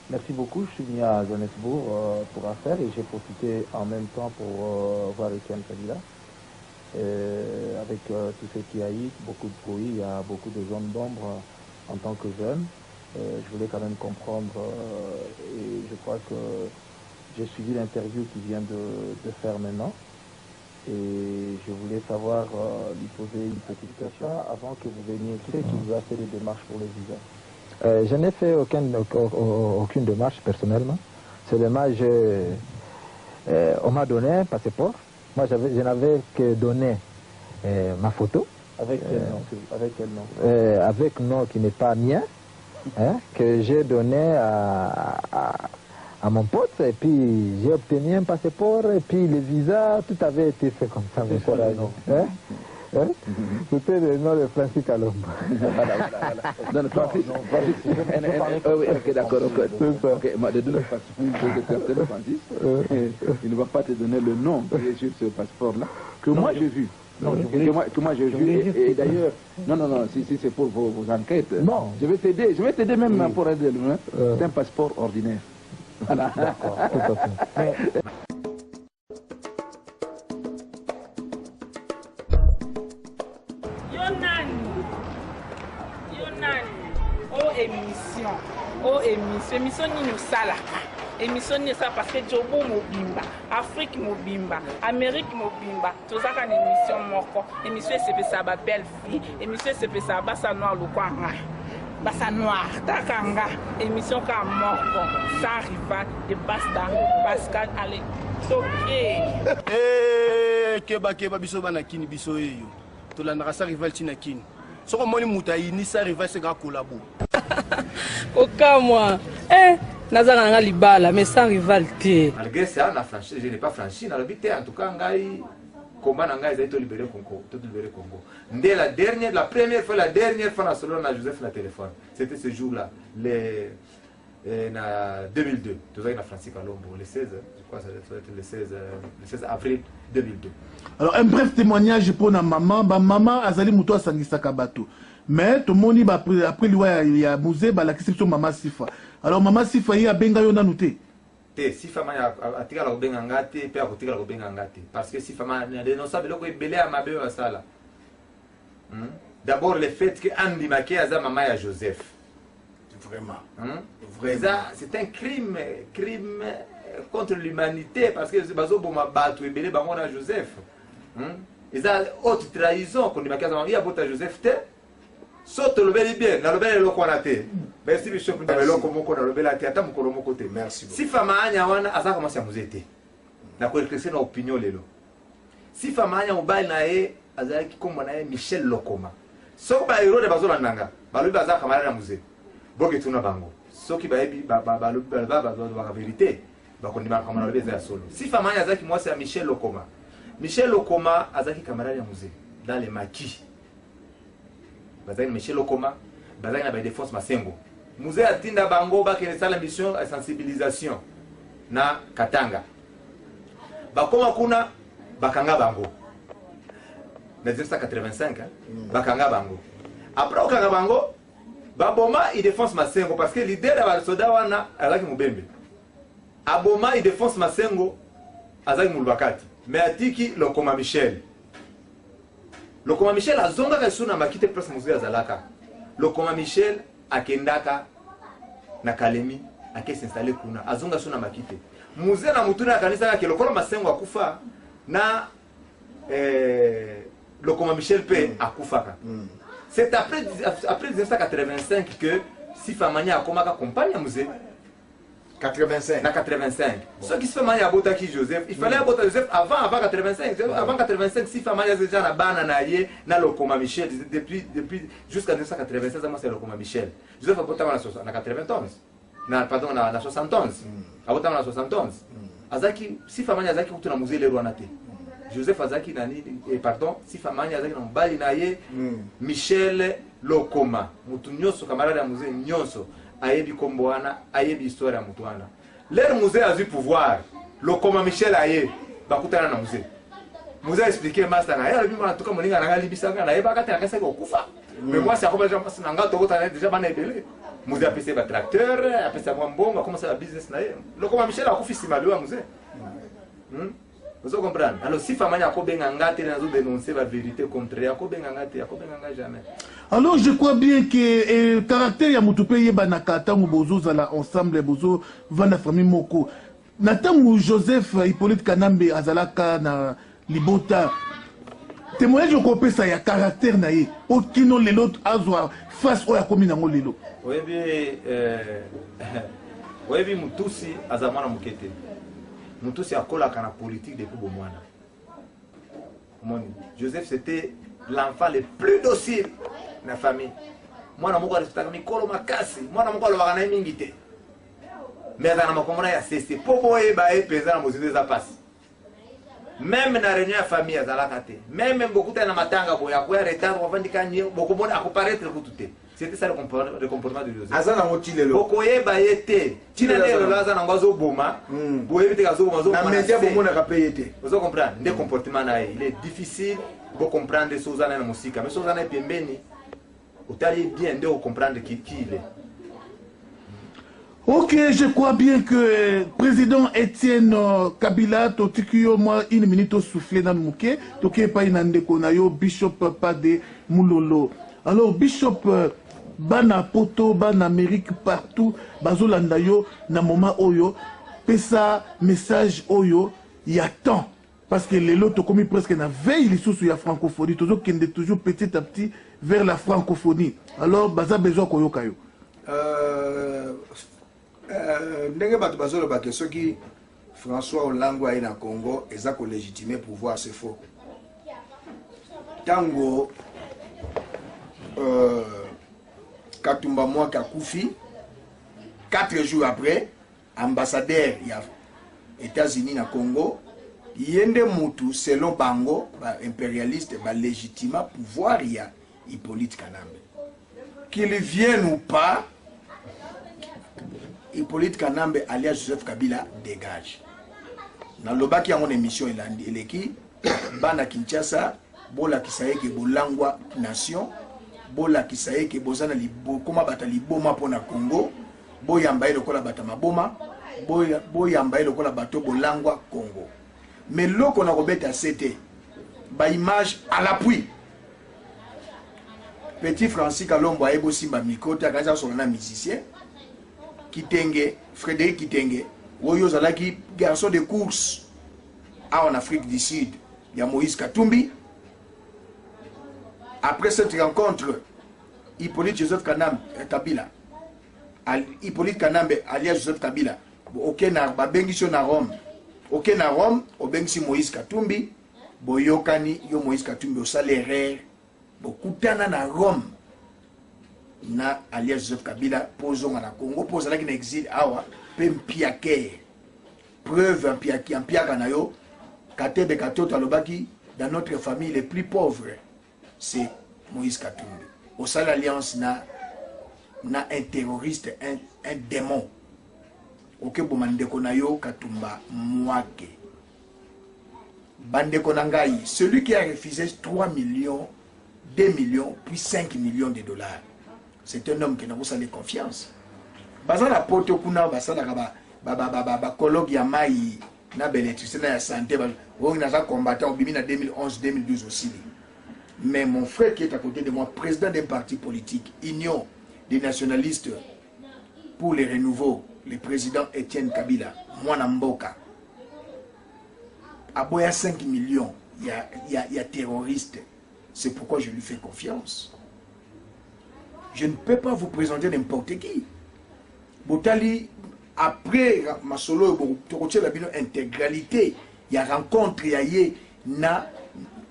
Merci beaucoup. Je suis venu à Johannesburg pour affaires et j'ai profité en même temps pour voir Etienne Kabila. Avec tout ce qu'il y a eu, beaucoup de bruit, il y a beaucoup de zones d'ombre en tant que jeune. Je voulais quand même comprendre et je crois que j'ai suivi l'interview qu'il vient de faire maintenant. Et je voulais savoir, lui poser une petite question avant que vous veniez. Qui c'est qui vous a fait les démarches pour le visa? Je n'ai fait aucune démarche personnellement. Seulement, on m'a donné un passeport. Moi, je n'avais que donné ma photo. Avec quel nom? Avec quel nom? Avec nom qui n'est pas mien, que j'ai donné à mon pote, et puis j'ai obtenu un passeport, et puis le visa, tout avait été fait comme ça. C'était le nom de Francis Kalombo. Non, Francis. Ok, d'accord. De donner le Francis, il ne va pas te donner le nom qui est sur ce passeport-là, que moi j'ai vu. Que moi j'ai vu. Et d'ailleurs, non, si c'est pour vos enquêtes, non. Je vais t'aider même pour aider. C'est un passeport ordinaire. Voilà. D'accord, tout à fait. émission nini osalaka émission nini ça parce que Jobo mobimba Afrique mobimba Amérique mobimba tozaka na émission moko émission sepesa ba belle fille émission sepesa basa noir lokwanga basa noir takanga émission ka moko sans rival de Basta Pascal Ale toke keba biso bana kini biso eyo tolandaka sa rival tina kini soko moni mutai ni sa rival se ga kolabo Oka moi nazaka nanga libala mais sans rivalité malgré ça na franchi je n'ai pas franchi na lobité en tout cas ngai combat nanga ils ont libéré Congo, tout libéré Congo. Dès la première fois na solo na Joseph na téléphone. C'était ce jour-là, le 2002. Tout ça na Francis Kalombo, le 16, je crois ça doit être le 16 avril 2002. Alors un bref témoignage pour na maman, maman azali muto asangisaka bato. Mais tout le monde après il y a musée la question maman Sifa. Alors maman Sifa il a benga yo nanuté. Sifa manya atikala kobenga ngate pe akotikala kobenga ngate parce que Sifa manya non sabe loko ebele ya mabe wa sala. D'abord le fait que Andy Maké aza maman ya Joseph. Vraiment. C'est un crime contre l'humanité parce que bazo boma batu ebele bango na Joseph. Eza haute trahison contre Maké aza ya bota Joseph te. Soto lobeli bien, na lobeli loko wana te. Merci Bishop na loko moko na lobeli te ata mukolo moko te. Merci. Si fama anya wana azaka masi amuzete. Na ko ekreser na opinion lelo. Si fama anya mobile na ye azaki kombo na ye Michel Lokoma. Soko ba hero de bazola nanga. Balobi bazaka mara na musée. Boke tuna bango. Soki ba yebi ba la vérité. Ba kondima kama na lobeli za solo. Si fama anya azaki mwasi ya Michel Lokoma. Michel Lokoma azaki camarade ya musée dans les maquis. Bazaki Michel Lokoma, bazaki na ba défense Masengo. Musée atinda bango ba kene sala mission à sensibilisation na Katanga. Bakoma kuna bakanga bango. Na 1985 bakanga bango. Après okanga bango baboma il défense Masengo parce que l'idée de ba soda wana alaki mubembe. Aboma il défense Masengo azaki mulbakati. Mais atiki Lokoma Michel. Lokoma Michel azonga kasuna makite place musée azalaka. Lokoma Michel akendaka na Kalemi ake s'installer kuna azonga suna makite. Musée na mutuna kanisa ke Lokoma Masengo akufa na Lokoma Michel pe akufaka. C'est après 1985 que Sifa Manya akomaka compagne ya musée. 85. Na 85. Ce qui se fait Manya abota ki Joseph, il fallait abota Joseph avant 85. Avant 85, Sifa Manya déjà na bana na ye na Lokoma Michel depuis jusqu'à 1996 c'est Lokoma Michel. Joseph abota na 91. Pardon na 71. Abota na 71. Azaki Sifa Manya azaki kutu na musée le Rwanda te. Joseph azaki nani pardon Sifa Manya azaki na mbali na ye Michel Lokoma. Mutu nyoso camarade ya musée nyoso. Ayebi komboana, ayebi histoire ya mutuana. Leur musée a eu pouvoir. Lokoma Michel aye, bakutana na musée. Musée a expliqué master na ya bima tuka moninga na libisanga na yeba kata kasa ko kufa. Mais moi c'est comme déjà passe na ngato kota déjà bana ebele. Musée a payé ba tracteur, a payé ba mbongo, a commencé la business na ye. Lokoma Michel a kufi simalo ya musée. Vous comprenez? Alors si Famanya a kobenga ngate na zo dénoncer la vérité contraire, kobenga ngate, kobenga ngate jamais. Alors je crois bien que le caractère ya mutupe yeba na katango bozo zala ensemble bozo vana famille moko. Natango Joseph Hippolyte Kanambe azalaka na libota. Témoignage ko pesa ya caractère na ye. Okino lelo azwa face oya komi nango lelo. Webi mutusi azamana mukete. Mutusi akolaka na politique depuis bomwana. Joseph c'était l'enfant le plus docile de la famille. Moi na moko respectaka mikolo makasi, moi na moko alobaka na mingi te. Mais dans ma commune ya cessé popo eba e pesa na mozide za passe. Même na réunion ya famille azalaka te. Même bokuta na matanga boya ko ya retard ko vandika nyi bokomona akoparaître kututé. C'était ça le comportement de Joseph. Azana motilelo. Bokoye bayete. Tina lelo lazana ngazo boma. Boye bite kazo boma zo. Na media bomona ka payete. Vous comprenez? Des comportements na il est difficile de comprendre les choses na musique. Mais choses na pembeni. Otali bien de comprendre qui il est. Ok, je crois bien que le président Étienne Kabila, Totikio, moi, une minute au soufflé dans le mouquet, Toké pas inande konayo, Bishop pas de Moulolo. Alors, Bishop, Bana Poto, Bana Amérique, partout, Bazolanda yo, na moment oyo, pesa message oyo, il y a temps. Parce que les lots ont commis presque na veille, les sous la francophonie, toujours petit à petit vers la francophonie. Alors, Baza besoin koyo kayo. Ndenge bato bazoloba ke soki François Hollande ayi na Congo eza ko légitimer pouvoir c'est faux. Tango Katumba Mwaka Koufi 4 jours après ambassadeur ya États-Unis na Congo yende mutu selon bango ba impérialiste ba légitima pouvoir ya Hippolyte Kanambe. Qu'il vienne ou pas, Hippolyte Kanambe alias Joseph Kabila dégage. Dans le bas qui a mon émission il est qui bana Kinshasa bola kisaye bolangwa nation bola kisaye bozana libo koma bata liboma pona Congo boyamba lokola bata maboma boyamba lokola bato bolangwa Congo. Mais loko na robeta c'était ba image à l'appui. Petit Francis Kalombo a ebo simba mikota kaza solana musicien Kitenge Frédéric Kitenge Woyo zalaki garçon de course en Afrique du Sud. Il y a Moïse Katumbi. Après cette rencontre, Hippolyte Joseph Kabila, Hippolyte Kanambe alias Joseph Kabila, ok na babengi na Rome, ok na Rome, obengi Moïse Katumbi, boyokani yo Moïse Katumbi au salaire, bokutana na Rome, na alias Joseph Kabila, posons na Congo, posons na exil awa, pempiake, preuve en piaka na yo, Katebe Katoto Alobaki, dans notre famille les plus pauvres, c'est Moïse Katumbi. Au sein de l'alliance, na un terroriste, un démon. Ok, bomandeko na yo Katumba Mwake. Bandeko Nangai, celui qui a refusé 3 millions, 2 millions, puis 5 millions de dollars. C'est un homme qui n'a pas de confiance. Bazala poto kuna basala ba colloque ya mai na belétricité na santé on a combattu en 2011-2012 aussi. Mais mon frère qui est à côté de moi, président d'un parti politique, Union des nationalistes pour les renouveaux, le président Etienne Kabila, Mwana Mboka, à Boya 5 millions, il y a terroriste. C'est pourquoi je lui fais confiance. Je ne peux pas vous présenter n'importe qui. Botali, après ma solo, la intégralité, il y a rencontre, il y a na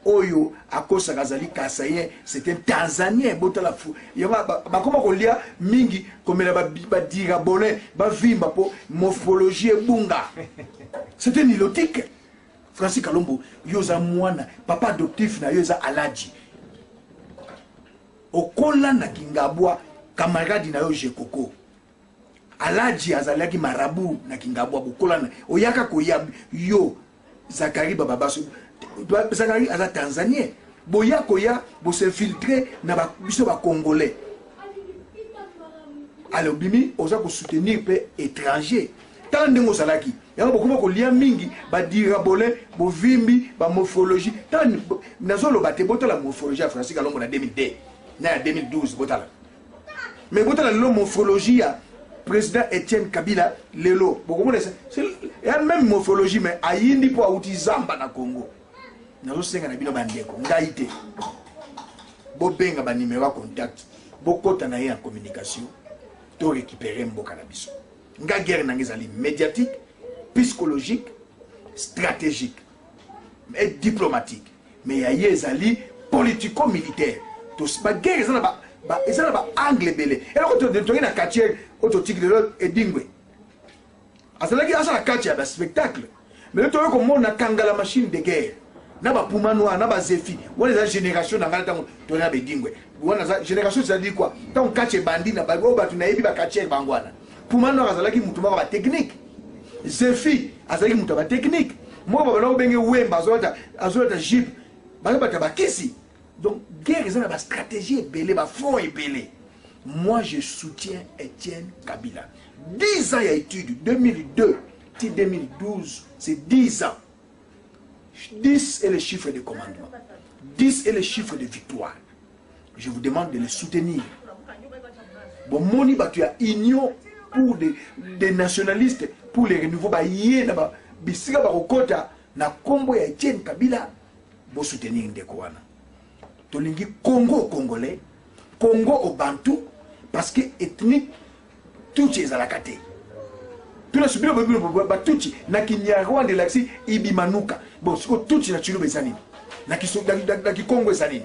Oyo, Akosa Gazali Kasaye, c'est un Tanzanien, Botala Fou. Il y a comment on lit Mingi, comme il a dit Rabonais, Bavimba pour morphologie bunga. C'est un ilotique. Francis Kalombo, Yoza Mwana, papa adoptif na Yoza Aladji. Okola na Kingabwa, camarade na Yoje Koko. Aladji azalaki marabu na Kingabwa, Okola na Oyaka Koya, yo, Zakari Bababasu. Zakari aza Tanzanien. Boya Koya, bo se filtrer na biso ba Congolais. Alors bimi, oza ko soutenir pe étranger. Tant de Mosalaki. Il y a beaucoup de liens mingi, ba dirabole, bo vimbi, ba morphologie. Tant nazolo ba te botala morphologie à Francis Kalombo na 2010, na 2012 botala. Mais botala lo morphologie à président Etienne Kabila lelo. Beaucoup de c'est la même morphologie mais ayindi po auti zamba na Congo. Nazo senga na bino bandeko, ngaite. Bo benga ba numéro contact, bo kota na ya communication, to récupérer mboka na biso. Nga guerre nangezali médiatique, psychologique, stratégique et diplomatique. Mais ya yezali politico-militaire. Tous ba guerre ezana ba angle belé. Et là quand tu na quartier autotique de l'autre et dingwe. Azalaki asala quartier ba spectacle. Mais le toyo comme on a kangala machine de guerre. Na ba Pumanwa, na ba Zefi. Wala za génération na ngala to na be dingwe. Wana za génération ça dit quoi? Tant quartier bandi na ba go ba tunayebi ba quartier bangwana. Pumano azalaki mutu ba technique. Zefi azalaki mutu ba technique. Moi ba na obenge wemba azolata jeep. Ba ba kisi. Donc guerre ils ont ba stratégie belé ba front et belé. Moi je soutiens Etienne Kabila. 10 ans il y a étude 2002 till 2012, c'est 10 ans. 10 est le chiffre de commandement. 10 est le chiffre de victoire. Je vous demande de le soutenir. Bon, moni tu as union pour des nationalistes, pour les renouveaux, na bisika ba kokota na kombo ya Etienne Kabila, bo soutenir ndekwana. Tolingi Congo congolais, Congo au Bantou, parce que ethnique tout est à la kate. Tout la subir ba tuchi na Kinyarwanda laksi ibimanuka. Bon, siko tuchi na Chilube sanini. Na Kikongo sanini.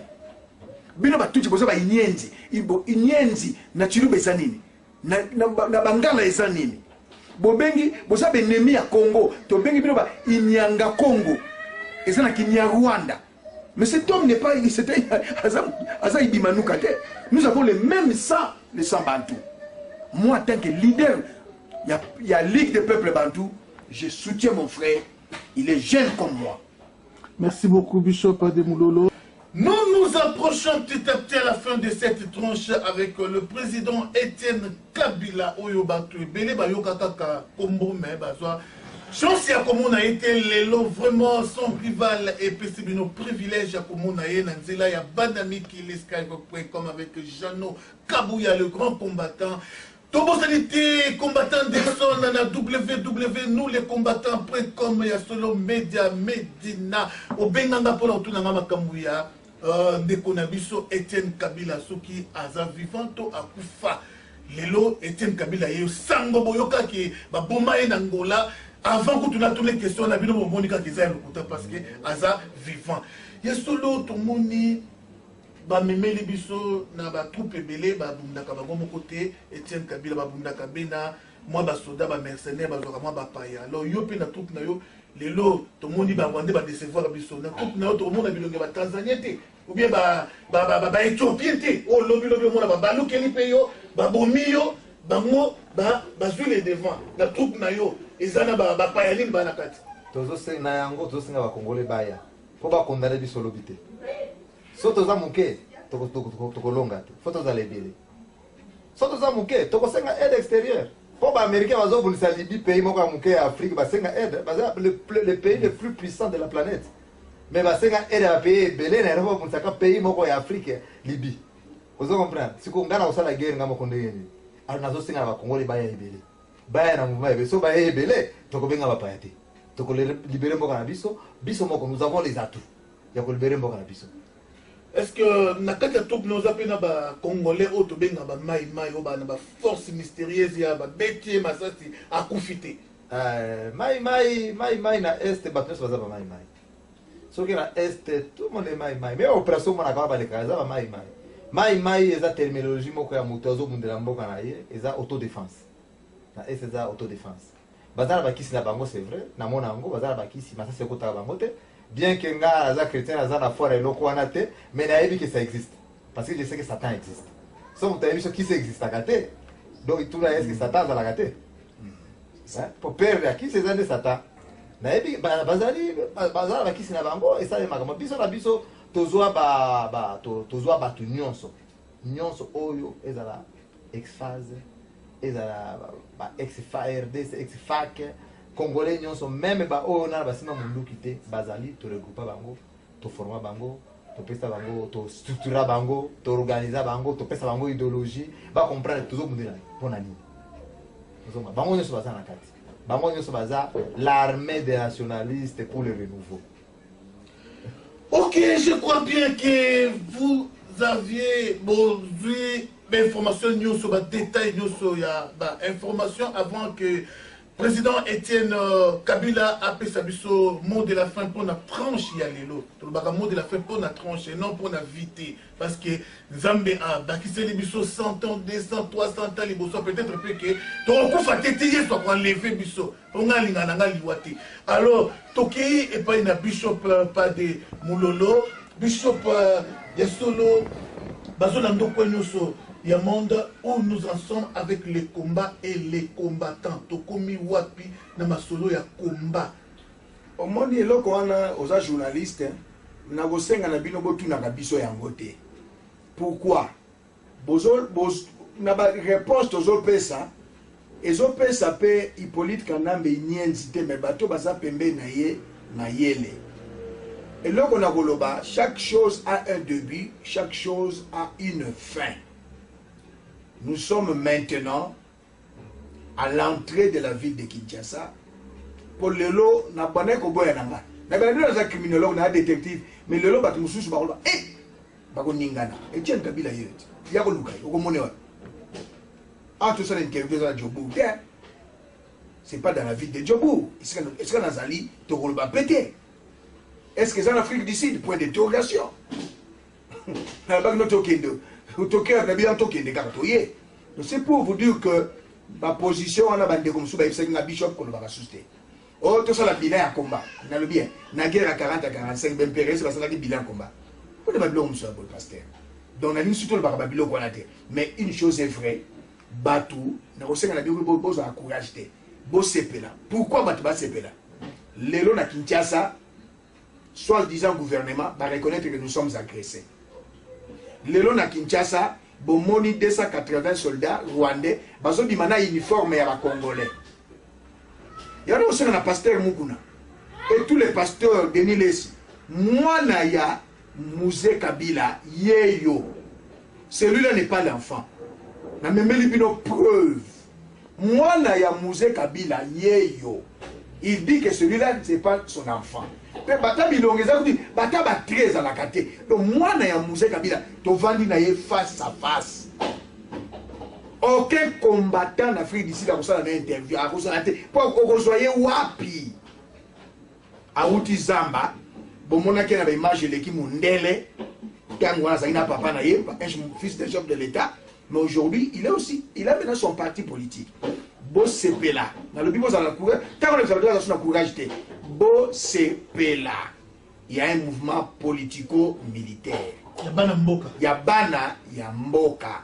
Bino ba tuchi boza ba inyenzi, ibo inyenzi na Chilube sanini. Na Bangala sanini. Bobengi boza benemi ya Congo, to bengi bino ba inyanga Congo. et ça n'a qu'il Rwanda. Mais cet homme n'est pas, c'était Asa Ibimanukate. Nous avons le même sang, le sang bantou. Moi, en tant que leader, il y a Ligue des peuples bantou, je soutiens mon frère, il est jeune comme moi. Merci beaucoup, Bishop Ademoulolo. Nous nous approchons petit à petit à la fin de cette tranche avec le président Étienne Kabila Oyo Bantu. Bele Bayoka Kaka Kombo me bazwa. Chance à comme on a été l'élo vraiment son rival et nos privilèges à comme on a été Nanzela ya Bandami qui comme avec Jeannot Kabouya le grand combattant. Tobosalité combattant des sons dans la WW, nous les combattants près comme ya solo Media Medina au Benganga pour l'autunanga Makambouya. Ndekonabiso Etienne Kabila Soki aza vivanto akufa lelo Etienne Kabila yo sango boyoka ki ba bomba en Angola avant que tu n'as toutes les questions na bino monika kiza le côté parce que aza vivant ya solo to moni ba memeli biso na ba troupe belé ba bundaka ba gomo côté Etienne Kabila ba bundaka bena moi ba soda ba mercenaire ba zoka moi ba paya alors yo pe na troupe na yo lelo to moni ba wande ba décevoir biso na troupe na yo to mona bilonge ba Tanzanie te ou bien Éthiopien te o lobi mona ba balukeli pe yo ba bomi yo bango ba zui les devant na troupe na yo ezana ba payalini ba na kati tozo se na yango tozo singa ba congolais baya po ba condamner biso lobité so toza muke toko longa te faut toza lebele so toza muke toko senga aide extérieure po ba américain bazo bulisa Libye pays moko ya muke ya Afrique ba senga aide baza le pays le plus puissant de la planète. Mais parce que elle a payé belé na robo pour ça pays moko ya Afrique Libye. Vous comprenez? Si ko ngana osala guerre ngamo konde yeni. Alors nazo singa ba Congolais baya ebele. Baya na mouvement ebe so baya ebele to ko benga ba payate. To ko libérer moko na biso, biso moko nous avons les atouts. Ya ko libérer moko na biso. Est-ce que na kati ya troupe nous appena ba Congolais o to benga ba mai o ba na ba force mystérieuse ya ba betier masasi akufite. Mai na est ba tous baza ba mai. Ce qui est à l'Est, tout le monde est maï. Mais l'opération, on a quand même les cas, ça va maï. Maï, c'est la terminologie, moi, motozo, c'est autodéfense. C'est ça, autodéfense. Bazar Bakis, la bango, c'est vrai. Na mon ango, Bazar Bakis, mais ça, c'est quoi ta bangote? Bien que les chrétiens, les la foi et l'okoanate, mais na ebi que ça existe. Parce que je sais que Satan existe. Sauf que tu as qui ça existe à gâter. Donc, tout là, est-ce que Satan a la gâter? Pour perdre, qui c'est ça de Satan? Naebi bazali bazala bakisi na bango esale makama biso na biso tozwa batu nyonso oyo ezala ex-phase ezala ba ex-FARD ex-FAC congolais nyonso même ba oyo na basima munduki te bazali to regrouper bango to former bango to pesa bango to structurer bango to organiser bango to pesa bango idéologie ba comprendre toujours mundela pona nini bango nyonso bazala na kati. L'armée des nationalistes pour le renouveau. Ok, je crois bien que vous aviez besoin d'informations sur le détail de information avant que le président Étienne Kabila a fait sa mot de la fin pour la tranche. Il y a le mot de la fin pour la tranche et non pour la vitesse. Parce que Zambé a bakissé les bisous 100 ans, 200, 300 ans, les bisous peut-être que tu as fait soit pour enlever bisous. Alors, Toki et pas une bishop pas de Moulolo, bishop Yasolo, Bazolando Kwenyoso. Il y a un monde où nous en sommes avec les combats et les combattants. Tokomi wapi na masolo ya combat. Au monde il y a des journalistes, na gosenga na bino botu na biso yango te. Pourquoi? Na ba réponse tozo pesa. Ezo pesa pe Hippolyte Kanambe nyenzi te me bato baza pembe na yele. Et là on a goloba, chaque chose a un début, chaque chose a une fin. Nous sommes maintenant à l'entrée de la ville de Kinshasa. Pour le lot, na bané ko boya nanga. Na ba ndio za criminologue na détective, mais le lot ba mususu ba ko ba ko ningana. Etienne Kabila yeti. Ya ko luka, ko mone wa. Ah tout ça l'interview dans Djobou. C'est pas dans la ville de Djobou. Est-ce que Nazali to ko ba pété? Est-ce que c'est en Afrique du Sud? Point d'interrogation. Na ba no tokendo. C'est pour vous dire que ma position on a bandé comme ça bishop qu'on va assister. Oh, tout ça, la bilan à combat. Dans le bien. La guerre à 40 à 45, ben Pérez, c'est la bilan à combat. Vous ne pouvez pas dire le pasteur. Donc, on a dit surtout le barababilo qu'on a dit. Mais une chose est vraie. Batou, on a dit que vous avez courage. Vous êtes là. Pourquoi Batou va se là? Les lois à Kinshasa, soi-disant gouvernement, va reconnaître que nous sommes agressés. Les lois à Kinshasa, bon moni 280 soldats rwandais, bazo di mana uniforme ya congolais. Il y a aussi un pasteur Mukuna. Et tous les pasteurs de Nilesi. Moi naya Mouzé Kabila yeyo. Celui-là n'est pas l'enfant. Na même libino preuve. Moi naya Mouzé Kabila yeyo. Il dit que celui-là c'est pas son enfant. Mais bata bilongeza dit bata ba 13 à la kate. Donc moi naya Mouzé Kabila to vandi na ye face à face. Aucun combattant en Afrique d'ici a reçu une interview. Pour que vous soyez wapi. Aouti Zamba, bon, mon a une image de l'équipe Mundele, papa un fils de chef de l'État, mais aujourd'hui, il a maintenant son parti politique. Bo Sepela. Dans le Bible, vous allez courir. Tant que vous avez un courage, Bo Sepela. Il y a un mouvement politico-militaire. Il y a Bana, il y a Mboka.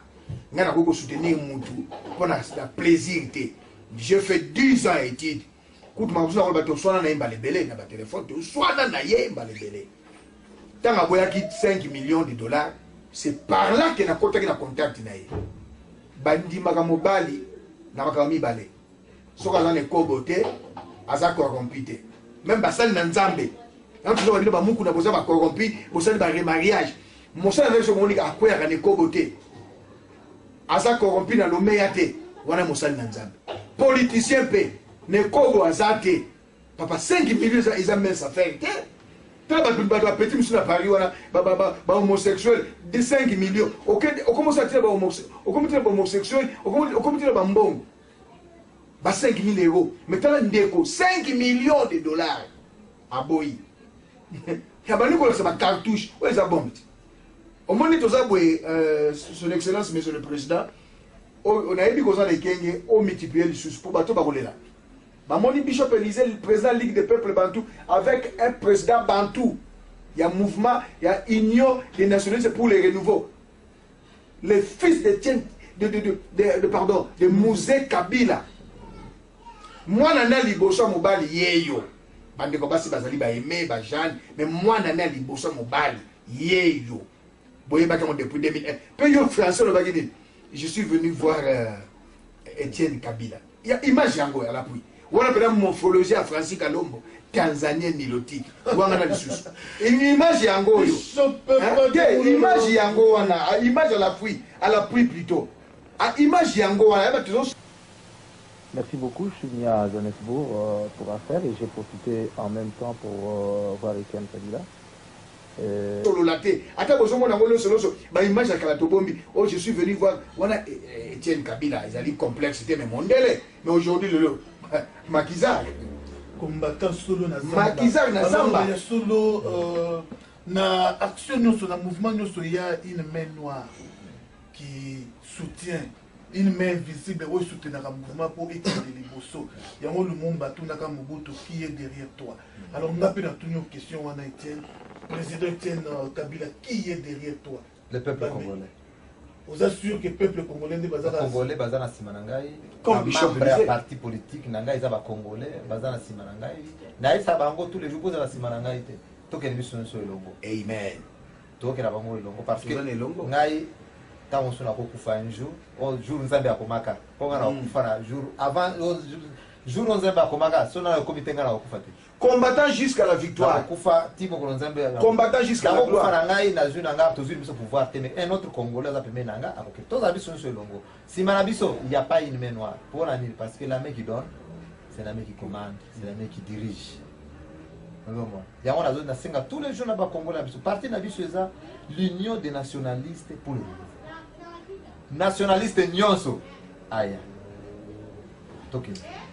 Je vais soutenir Moutou pour le plaisir. J'ai fait 10 ans d'études. Écoute, je vais soit dans un téléphone, soit dans un tant que 5 millions de dollars, c'est par là que je suis en contact. Bandi Magamobali, Namakami Balé. Si vous avez un coboté, vous avez corrompu. Même si vous avez un Zambé, quand vous avez un corrompu, vous avez un remariage. Vous avez un coboté. Asa corrompu na lomeyate wana mosali na nzambe politicien pe ne kobo azate papa 5 millions ils amènent ça faire ta ba petit monsieur na Paris wana ba homosexuel de 5 millions auquel on commence à tirer ba homosexuel on commence à ba mbongo ba 5 000 euros mais tala ndeko 5 millions de dollars aboyi ya ba niko ça ba cartouche ouais ça bombe. Au moment où son excellence, monsieur le président, on a dit qu'on a multiplié les choses pour bateau barolela. Mamoni Bishop Élysée, le président de la Ligue des peuples Bantou, avec un président Bantou. Il y a un mouvement, il y a union des nationalistes pour les renouveaux. Les fils de Mouzé Kabila. Moi, nana liboso mobali yeyo. Bande ko basi bazali ba aimé ba Jeanne, mais moi nana liboso mobali yeyo. Depuis 2001. Je suis venu voir Etienne Kabila. Il y a image yango à l'appui. On a une morphologie à Francis Kalombo, Tanzanien nilotique. Une image yango. Image yango image à l'appui plutôt. Image yango. Merci beaucoup. Je suis venu à Johannesburg pour affaire et j'ai profité en même temps pour voir Etienne Kabila. Je suis venu voir Etienne Kabila, ils allaient complexité mais mondele, mais aujourd'hui le Makizar combattant solo na Makizar na Zamba solo na action na mouvement il y a une main noire qui soutient une main visible où soutenir un mouvement pour éteindre les bossos. Il y a le monde Mobutu qui est derrière toi. Alors on a pu répondre aux questions on a Etienne. Président Etienne Kabila, qui est derrière toi? Le peuple congolais. Vous assurez que le peuple congolais est basé à Congolais, basé à Simanangaï. Comme membre à parti politique, Nangaï, ils sont congolais, basé à Simanangaï. Naïs Sabango, tous les jours, posent à Simanangaï. Tout est mis sur le longo. Amen. Tout est là-bas, le longo. Parce que Naï, quand on a fait un jour, nous avons Komaka. Quand on a fait un jour, avant, jour nous avons Komaka, on a le comité de la combattant jusqu'à la victoire. Combattant jusqu'à la victoire. Un autre Congolais a permis Nanga. Tous les sont sur Longo. Si Manabiso, il n'y a pas une main noire. Pour l'année, parce que la main qui donne, c'est la main qui commande, c'est la main qui dirige. Il y a une zone à tous les jours là-bas Congolais. Parti Nabiso, l'union des nationalistes pour le nationalistes Nyonso. Aïe.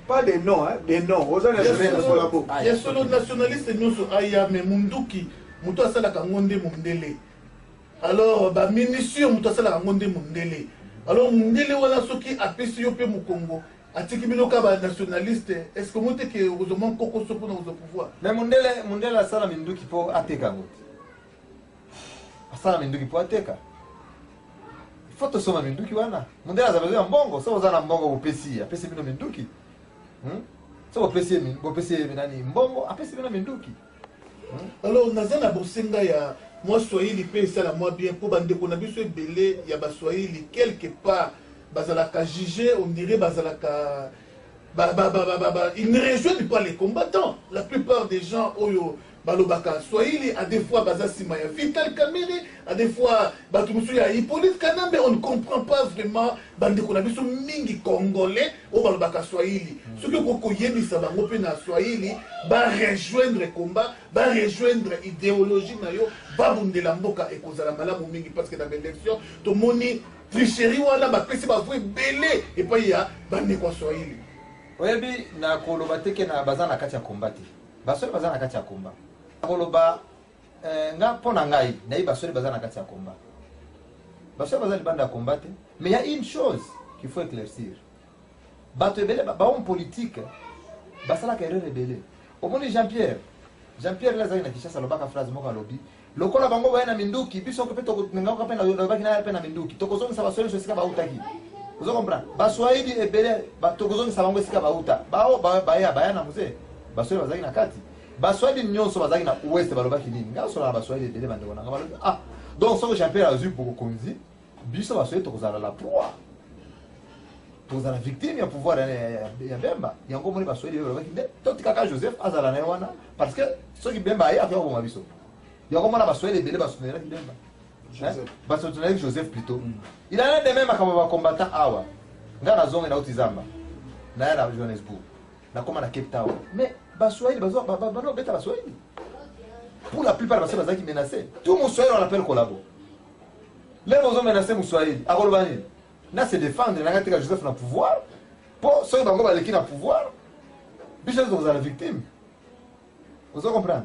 Pas des noms, hein, des noms. Il y a solo nationaliste Nyonso Aya, mais Munduki, Mouto Sala Kangonde Mundele. Alors, bah, munitions, Mouto Sala Kangonde Mundele. Alors, Mundele, voilà ce qui a payé au Congo. atiki binoka ba nationaliste est-ce que monte que heureusement koko sopo dans le pouvoir mais mundele asala minduki po ateka ngote asala minduki po ateka faut tosoma minduki wana mundele azabezo mbongo so ozana mbongo opesi apesi bino minduki so opesi nani mbongo apesi bino minduki alors nazana bosenga ya moi Swahili pe ça la moi bien pour bande ko na biso ebele ya ba Swahili quelque part bazalaka jugé on dirait bazalaka ils ne rejoignent pas les combattants. La plupart des gens oyo balobaka Swahili a des fois bazasima ya Vital Kamerhe, a des fois batumusu ya Hippolyte Kanambe, on ne comprend pas vraiment bande ko na biso mingi congolais o balobaka Swahili. Ce que koko yebisa bango pe na Swahili ba rejoindre combat, ba rejoindre idéologie na yo, ba bundela mboka ekozala malamu mingi parce que dans l'élection to moni tricherie wana ba pesi ba vwe belé et pas ya bande ko Swahili. Oyebi na koloba teke na bazana kati ya kombati. Basole bazana kati ya komba. Koloba nga pona ngai na basole bazana kati ya komba. Basole bazali banda ya kombate, mais il y a une chose qu'il faut éclaircir. Bato ebele ba homme politique basala ka erreur ebele. Omoni Jean-Pierre la zali na Kinshasa lobaka phrase moko lobi. Lokola bango ba na minduki biso ko peto ngaka pena lobaki na pena minduki. Tokozonga sa basole so sika ba utaki. Vous comprenez? Baswahili ebele batokozongi sabango esika bauta. Bao baya na muzee. Baswahili bazaki na kati. Baswahili nyonso bazaki na ouest balobaki nini? Ngaso na baswahili ebele bande wana ngabalo. Ah, donc so Jean-Pierre azu pour konzi, biso baswahili tokozala la proie. Tokozala victime ya pouvoir ya Bemba. Yango moni baswahili balobaki nde totikaka Joseph azala na wana parce que soki Bemba ya afya ko biso. Yango mona baswahili ebele baswahili Bemba. Baswahili Joseph plutôt. Il a l'air de même comme un combattant awa. Dans la zone de Zamba. Dans la Johannesburg. Dans comme la Cape Town. Mais Baswahili, Baswahili. Pour la plupart des Baswahili qui menacent. Tout mon Swahili on l'appelle collabo. Les gens menacés mon Swahili. À Golbani. Là c'est défendre. Là quand Joseph na pouvoir. Pour ceux qui ont le pouvoir. Bichon vous la victime. Vous comprenez?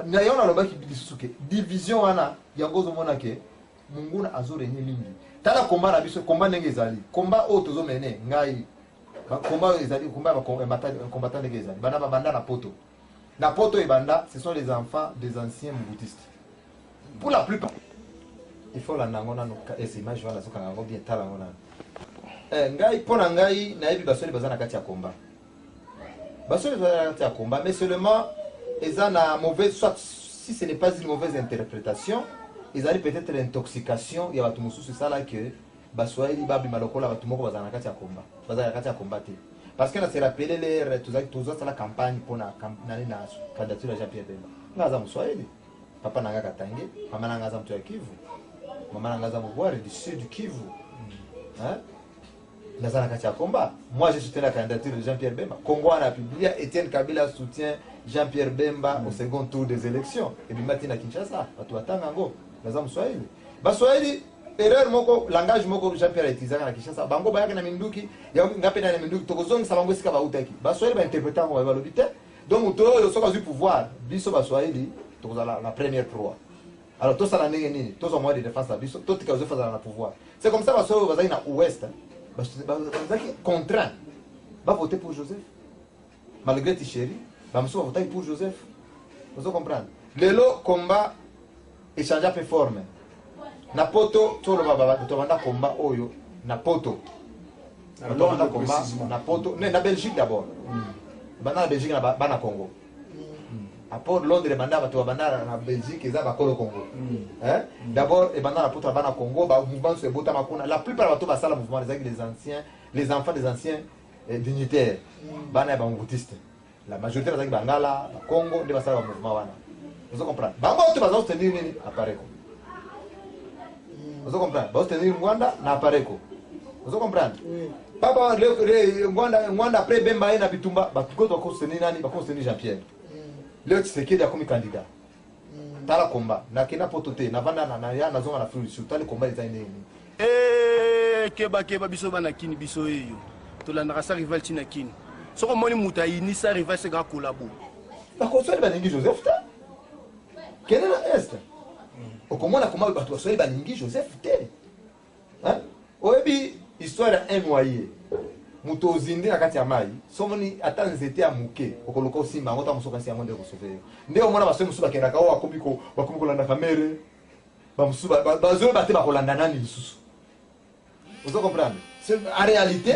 N'ayons la loba qui dit division wana. Yango zomona ke. Munguna azore nye mingi. Tala komba na biso komba ndenge ezali. Komba o tozo mene ngai. Komba ezali komba combattant ndenge ezali. Bana banda na poto. Na poto et banda, ce sont les enfants des anciens bouddhistes. Pour la plupart. Il faut la nangona no esa image wala soka ngo bien tala ngona. Ngai pona ngai na yebi basoli bazana kati ya komba. Basoli bazana kati ya komba mais seulement ezana mauvaise soit si ce n'est pas une mauvaise interprétation. Ils allaient peut-être l'intoxication, il y a tout mususu ça là que baswahili babi malokola batu moko bazana kati ya komba. Bazana kati ya combattre. Parce que là c'est rappelé les tous ça la campagne pour na candidature à Jean-Pierre Bemba. Ngaza muswahili. Papa nanga katange, mama nanga za mtu ya Kivu. Mama nanga za mboire du sud du Kivu. Hein? Nazana kati ya komba. Moi je soutiens la candidature de Jean-Pierre Bemba. Congo a publié Étienne Kabila soutient Jean-Pierre Bemba au second tour des élections. Et puis Matina Kinshasa, batu atanga ngo. Nazam Swahili. Baswahili erreur moko langage moko Jean-Pierre itizaka na Kinshasa. Bango bayaka na minduki, yango ngapena na minduki tokozongi sabango sika ba utaki. Baswahili ba interpréter ngo ba lobite. Donc muto yo soka zu pouvoir, biso baswahili tokozala la première proie. Alors tout ça la ndenge nini? Tout ça moyen de défense biso, tout tika zo fazala na pouvoir. C'est comme ça baswahili bazali na ouest. Bazaki contraint. Ba voter pour Joseph. Malgré Ticheri, ba muso va voter pour Joseph. Vous comprenez? Lelo combat échanger peu forme. Na poto tolo baba to banda combat oyo na poto. To banda combat na poto, na Belgique d'abord. Bana Belgique na bana Congo. Après Londres banda bato banda na Belgique eza bakolo Congo. Hein? D'abord et banda na poto bana Congo, ba mouvement se bota makuna. La plupart bato ba sala mouvement les anciens, les enfants des anciens dignitaires. Bana ba bouddhistes. La majorité bazaki bangala, Congo de ba sala mouvement wana. Vous comprenez? Bango tu vas soutenir nini apareko. Vous comprenez? Vas soutenir Rwanda na apareko. Vous comprenez? Papa le Rwanda après Bemba na Bitumba, ba tuko to soutenir nani, ba soutenir Jean-Pierre. Leo Tshisekedi a comme candidat. Tala combat, na kina potote, na vanda na ya na zonga na flux sur tala combat les nini. Keba biso bana kini biso eyo. To la nasa rival tina kini. Soko moni mutai ni sa rival se ga collabo. Ba console ba ningi Joseph ta. Quel est l'Est? Au comment la comment bateau soit balingi Joseph Té. Hein? Oebi histoire un noyé. muto ozindi na kati ya mai somoni ata nzete ya moke okoloka osimba yango ta mosusu kasi yango nde kosauve yo nde omona basoki mosusu bakendaka oyo bakomi kolanda kamere bamosusu bazoyeba te bakolanda nani lisusu ozo comprendre en réalité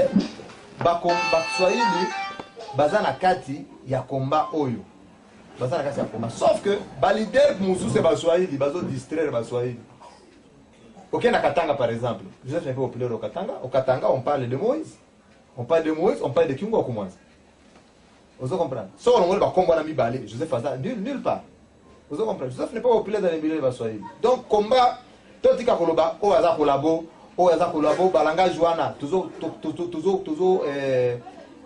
baswahili baza na kati ya komba oyo baza na kati ya komba sauf que balider mosusu baswahili bazodistraire baswahili okenda Katanga par exemple Joseph n'est pas populaire au Katanga on parle de Moïse on parle de Kingo Kumwanza vous comprenez so on va combo na mibale Joseph aza nulle part vous comprenez Joseph n'est pas populaire dans les milieux baswahili donc combat totika koloba o aza kolabo balanga joana toujours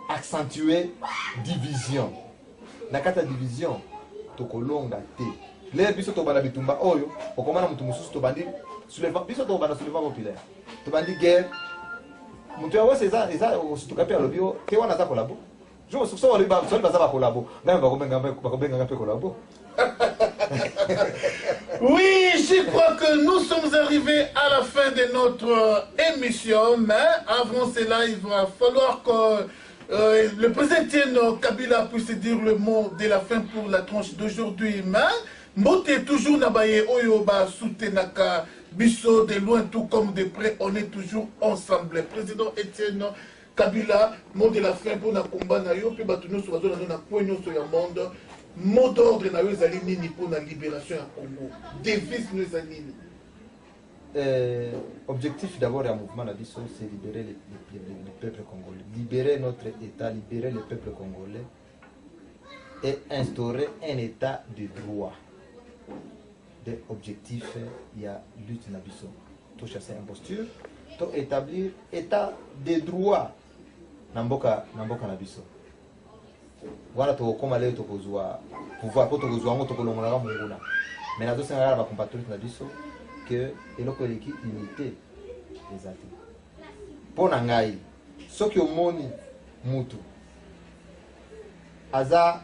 accentuer division na kata division tokolonga te les biso to bana bitumba oyo okomana mutu mususu to bandi soulèvement biso to bana soulèvement populaire to bandi guerre mutu ya wose eza to kapia lobio te wana za kolabo je me souviens wali ba baza ba kolabo ngamba bakobenga pe kolabo. Oui, je crois que nous sommes arrivés à la fin de notre émission, mais avant cela, il va falloir que le président Etienne Kabila puisse dire le mot de la fin pour la tranche d'aujourd'hui. Mais Mbote toujours nabaye oyoba soutenaka biso de loin tout comme de près, on est toujours ensemble. Président Etienne Kabila, mot de la fin pour na combat na yo, puis batuno sur na poigno sur le monde. Mot d'ordre na yo ezali nini pour la libération ya Congo. Devise nous ezali nini. Objectif d'abord du mouvement Nabiso, c'est libérer le peuple congolais. Libérer notre État, libérer le peuple congolais et instaurer un État de droit. Des objectifs, il y a lutte Nabiso. Tout chasser imposture, tout établir État de droit. Namboka Nabiso. Voilà to koma leo to kozwa pouvoir ko to kozwa ngo to kolongola munguna. Mais na dosenga ba compatriotes na biso que eloko eleki unité ezati. Pona ngai soki omoni mutu aza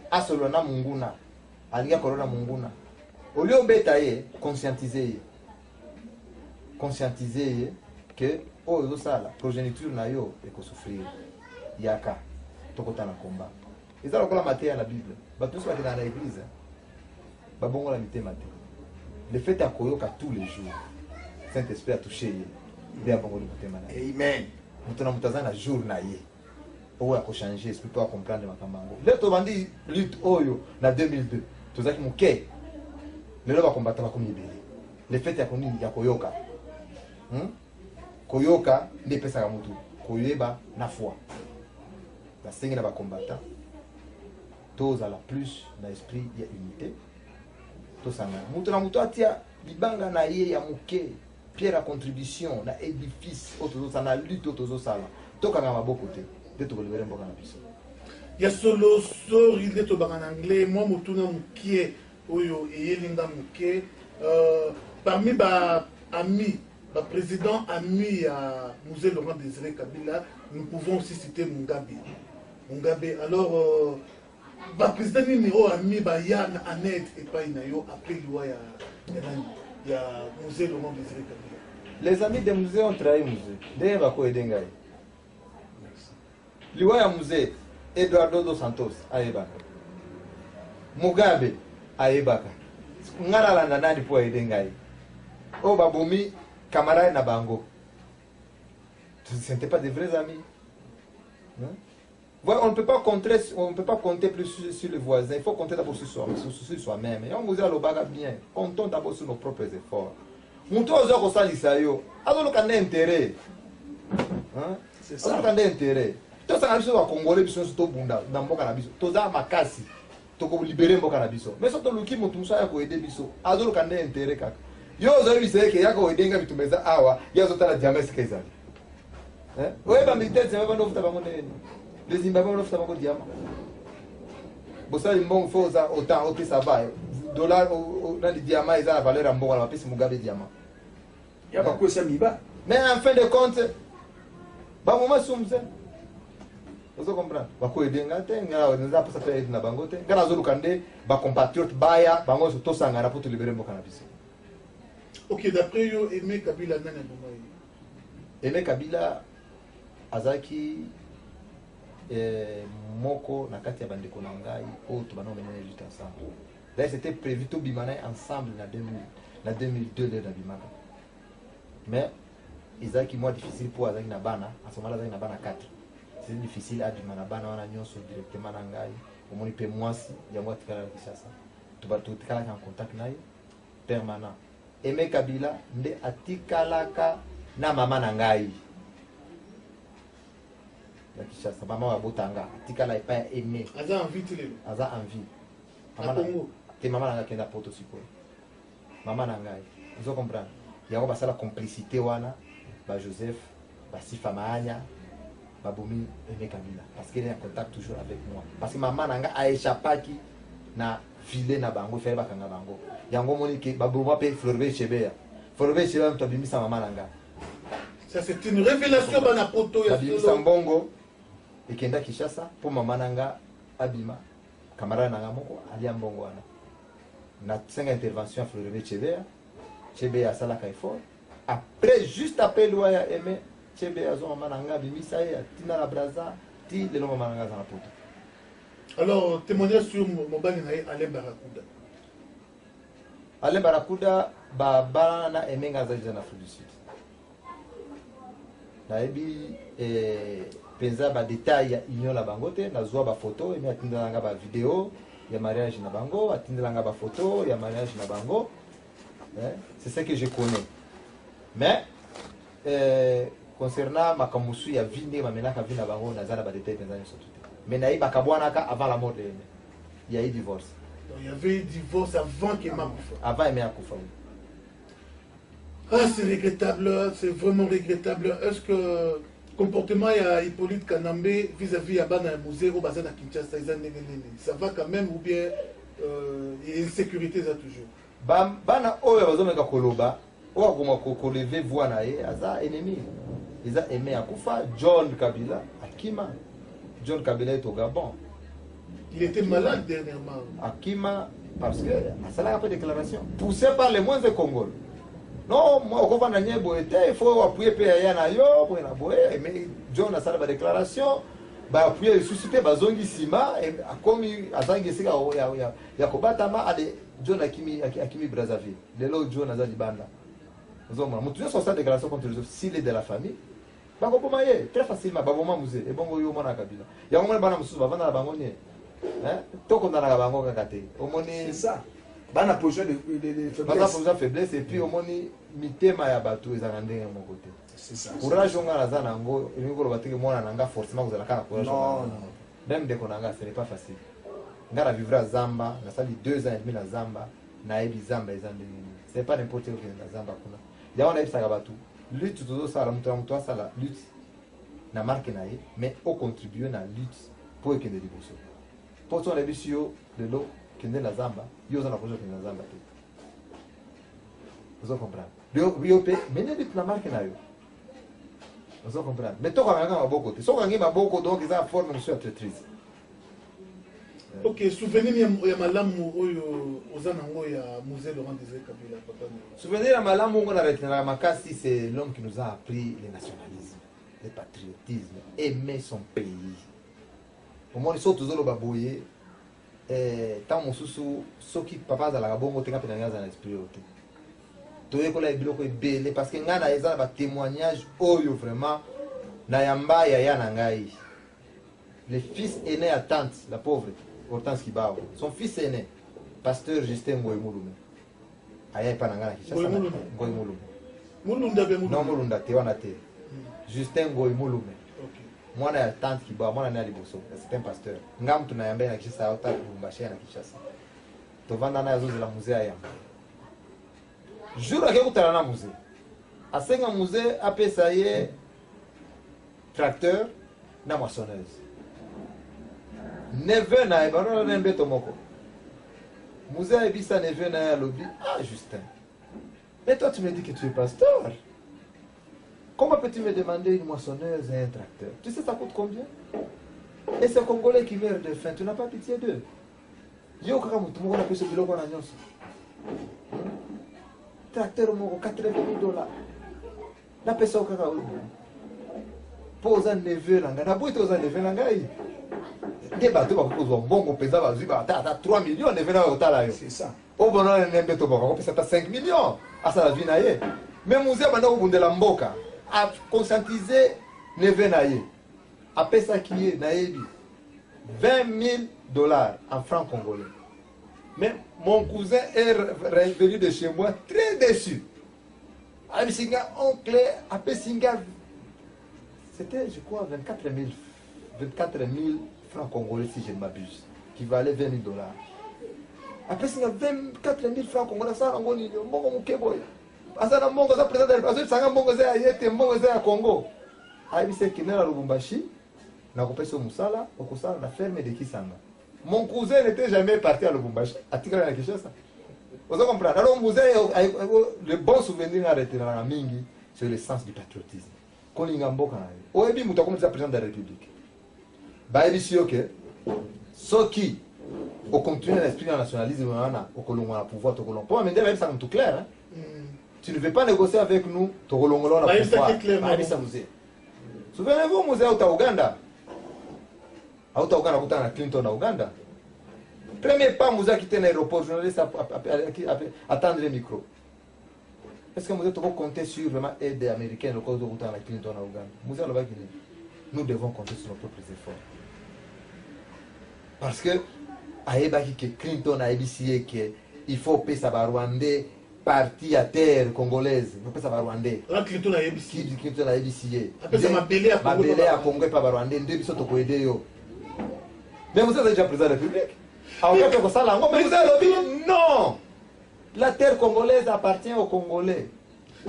asolo na munguna alinga kolona munguna olio beta ye conscientiser ye que ozo sala progéniture na yo ekosouffrir yaka tokota na combat eza lokola mateya na Bible bato nyonso bakenda na église babongola mitema te le fait ya koyoka tous les jours Saint-Esprit a touché ye nde abongoli mitema na ye amen moto na moto aza na jour na ye oyo akochange esprit po acomprendre makambo yango lelo tobandi lutte oyo na 2002 tozalaki moke lelo bakombata bakomi ebele le fait ya koyoka koyoka nde epesaka motu koyeba na foi basengi na bakombata tozala plus na esprit ya unité tosanga mutu na mutu atia libanga na ye ya moke pierre à contribution na édifice oyo tozosala na lutte oyo tozosala tokanga maboko te nde tokolibere mboka na biso ya solo sori nde tobanga na anglais mwa motu na mokie oyo eyelinga moke parmi baami président ami à Musée Laurent Désiré Kabila, nous pouvons aussi citer Mugabe. Alors, le président numéro ami Yann Annette et pas Inayo après il y a Musée Laurent Désiré Kabila. Les amis des musées ont trahi Musée. D'ailleurs, va quoi aider Ngaï. Liwa Musée Eduardo dos Santos à Ebaka. Mugabe à Ebaka. Ngara la nana di po aider Ngaï. Oh babomi camarades na bango. Ce n'étaient pas des vrais amis. Hein? Voilà, on ne peut pas compter plus sur les voisins. Il faut compter d'abord sur soi-même. Et on vous a le baga bien. Comptons d'abord sur nos propres efforts. Nous tous on ça lisayo. Alors le intérêt. Hein? C'est ça. Le intérêt. Tout ça nous va congolais biso to bunda na mboka na biso. Toza makasi. Toko libérer mboka na biso. Mais surtout le qui mutu musa ko aider biso. Alors le intérêt kaka. Yo zali seke yako edenga bitumeza awa yazo tala diamese kaizali wewe ba mitete wewe ndo futa bango nene les Zimbabwe ndo futa bango diama bosali mbongo foza autant oti ça va dollar na di diama eza la valeur mbongo la pesi Mugabe diama ya ba kwesa miba mais en fin de compte ba moma sumze ozo comprendre ba ko edenga te ngala nza pasa pe na bango te ngala zo lukande ba compatriote baya bango so tosanga na poto libérer mboka na biso. Ok, d'après vous, Aimé Kabila, Aimé Kabila azaki moko na kati ya bandeko na ngai oyo tobana omenene juste ensemble. D'ailleurs c'était prévu tout bimana ensemble na 2002 de na bimana. Mais ezaki moi difficile pour azaki na bana, à ce moment-là azaki na bana 4. C'est difficile à bimana bana wana nyonso directement na ngai. Omoni pe mwasi yango atikala na Kinshasa. Tutikala en contact naye permanent. Aimé Kabila nde atikalaka na mama na ngai. Na Kinshasa mama wa botanga atikala epa Aimé. Aza envie tele. Aza envie. Mama te mama na ngai kenda poto siko. Mama na ngai. Vous comprenez? Yango basala complicité wana ba Joseph, ba Sifa Maanya, ba Bomi Aimé Kabila parce qu'il est en contact toujours avec moi. Parce que maman na ngai a échappé na filet na bango faire bakanga bango. Yango moni ke ba Bomi pe Florbe Chebea. Florbe Chebea mtabimisa mama na ngai. Ça c'est une révélation bana poto ya solo. Mbongo ekenda Kinshasa pour mama na ngai abima camarade na ngai moko ali mbongo wana. Na 5 interventions Florbe Chebea. Chebe a sala effort. Après, juste après loi ya Aimé, Chebe a zon mananga bimisa ya tina la braza, ti le long mananga dans la poto. Alors, témoignage sur Mobali na Alain Barakuda. Alain Barakuda ba na Aimé ngaza en Afrique du Sud. Na ebi penza ba détail ya union la bangote, na zwa ba photo, Aimé atinda nga ba vidéo ya mariage na bango, atinda nga ba photo ya mariage na bango. C'est ce que je connais. Mais concernant ma kamusu ya vinde ma menaka vina bango nazala ba détail penza nyoso tout. Mais naï bakabwanaka avant la mort de Aimé. Il y a eu divorce. Donc, il y avait eu divorce avant qu'Aimé Akoufa. Avant Aimé Akoufa. Ah, c'est regrettable, c'est vraiment regrettable. Est-ce que comportement il y a Hippolyte Kanambe vis-à-vis à Bana Musée au Bazan à Kinshasa, ça va quand même ou bien il y a une sécurité ça toujours? Bana oyo bazomeka koloba oyo akoma koleve voix na ye aza ennemi eza Aimé Akoufa. John Kabila akima John Kabila est au Gabon. Il était malade dernièrement. Akima parce que asalaka peu déclaration poussé par les moins de Congo. Non, moi on va nyebo était il faut appuyer pe ya na yo pour na boye mais John asala ba déclaration ba appuyer susciter bazongi sima et akomi azangi sika ya kobatama ade John Akimi Brazzaville. De là où John a dit banda. Nous avons cette déclaration contre les officiers de la famille. Très facilement, Baboma Musée, et bon, il y a un Kabila. Il y a un moment où on va la bangonnier. Tant qu'on a la bangonne à gâter. C'est ça. Bana position de faiblesse. Et puis, au moins, mitema ya batu ezangandé à mon côté. C'est ça. Courage, on a la zanango, et nous, on a forcément vous allez courage. Non. Même dès qu'on a ce n'est pas facile. Ngara vivra à Zamba, na sali 2 ans et demi na Zamba, na ebi Zamba ezande. C'est pas n'importe où na Zamba kuna. Ya on a ebisa kabatu. Lutte tout ça la mutua ça la lutte na marque na ye, mais au contribuer na lutte pour que de liboso. Pour son ebisio de l'eau kende na Zamba, yo za na projet na Zamba te. Vous comprenez? Yo pe mene lutte na marque na yo. Vous comprenez? Mais to ka nganga maboko te. So ka ngi maboko donc ils ont forme monsieur traîtrise. Ok, souvenir ya malamu oyo ozanango ya musée Laurent Désiré Kabila papa. Souvenir ya malamu on a retenu makasi, c'est l'homme qui nous a appris le nationalisme, le patriotisme, aimer son pays. Au moins ils sont toujours au baboye tant mosusu soki papa za la bongo tenga penanga za l'esprit oto. Toye ko la biloko ebele parce que ngana eza ba témoignage oyo vraiment na yamba ya na ngai. Le fils aîné à tante, la pauvre Hortense Kibao, son fils aîné, pasteur Justin Ngoy Mulume. Aya pa nangana Kinshasa. Ngoy Mulume. Mulunda be Mulume. Non Mulunda te wana te. Justin Ngoy Mulume. OK. Mwana ya tante Kibao, mwana na liboso, c'est un pasteur. Ngam tu na yamba na Kinshasa ota Lubumbashi na Kinshasa. To vanda na yazo la musée aya. Jour ake kutala na musée. Asenga musée apesa ye tracteur na moissonneuse. Neveu na ebano na mbeto moko. Musée ebisa neveu na lobby. Ah Justin. Mais toi tu me dis que tu es pasteur. Comment peux-tu me demander une moissonneuse et un tracteur? Tu sais ça coûte combien? Et ces Congolais qui meurent de faim, tu n'as pas pitié d'eux. Yo kaka mutu moko na peso biloko na nyonso. Tracteur moko $80,000. Na peso kaka oyo. poza neveu na ngai naboyi te oza neveu na ngai nde bato bakozwa mbongo mpenza bazwi ata 3 millions neveu na otala yo obona nembe to bakopesa ata 5 millions asala vi na ye me muze abanda kobundela mboka aconscientize neveu na ye apesaki ye nayebi $20,000 en francs congolais. Mais mon cousin est revenu de chez moi très déçu. Oncle, c'était, je crois, 24 000 francs congolais, si je ne m'abuse, qui valait $20,000. Après, il y a 24 000 francs congolais, ça, on dit, mon keboy. Asana mongo za président de la sanga mongo za yete mongo za Congo. Aibi se kinela Lubumbashi na kopesa musala okosala na ferme de Kisanga. Mon cousin n'était jamais parti à Lubumbashi. Atikala na Kinshasa. Vous comprenez? Alors le bon souvenir à retirer na mingi c'est le sens du patriotisme. Kolinga mboka na yo. Oyebi muto comme président de la République. Ba ebi si OK. Soki au continuer l'esprit nationalisme wana okolongwa na pouvoir tokolongwa. Pour amender même ça tout clair hein. Tu ne veux pas négocier avec nous, tu vas le pouvoir. Souvenez-vous, Moussa Ouganda. Ouganda, Clinton à Ouganda. Premier pas, Moussa qui était dans l'aéroport, journaliste attendre le micro. Est-ce que Moussa peut compter sur vraiment aide américaine au cas de Clinton à Ouganda? Moussa le dit, nous devons compter sur nos propres efforts. Parce que, Clinton a édicé qu'il faut payer sa Rwandais. Parti à terre congolaise, on peut savoir rwandais. Clinton a ébissé. Clinton a ébissé. Ça m'a belé à Congo pas rwandais. Deux bisous to aider yo. Mais vous êtes déjà président de la République. Alors quand vous ça là, mais vous avez dit non. La terre congolaise appartient aux Congolais.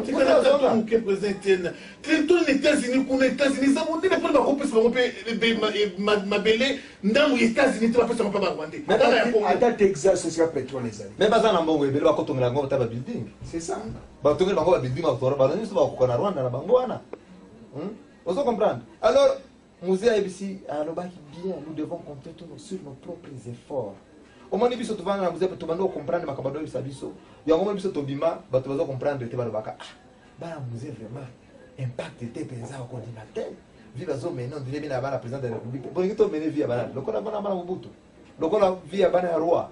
C'est que la Clinton qui président Clinton les États-Unis pour les États-Unis ça monte pas le groupe ça m'a belé dans les États-Unis tu vas faire ça pas rwandais. Mais à Texas c'est ça pétrole les amis. Mais bazana mbongo ebele ba kotonga ngo ta building. C'est ça. Ba tonga ngo building ba tora ba nisi ba ko na Rwanda na bango wana. Vous comprenez? Alors Musée ABC alobaki bien nous devons compter sur nos propres efforts. Au moins biso tuvana na musée to bando comprendre makabado bisa biso. Yango biso to bima ba to bazo comprendre te balobaka. Ba musée vraiment impact était pensa au coordinateur. Viva zo maintenant devait bien avoir la présidente de la République. Bon ngito mener via bana. Lokola bana bana Mobutu. Lokola via bana roi.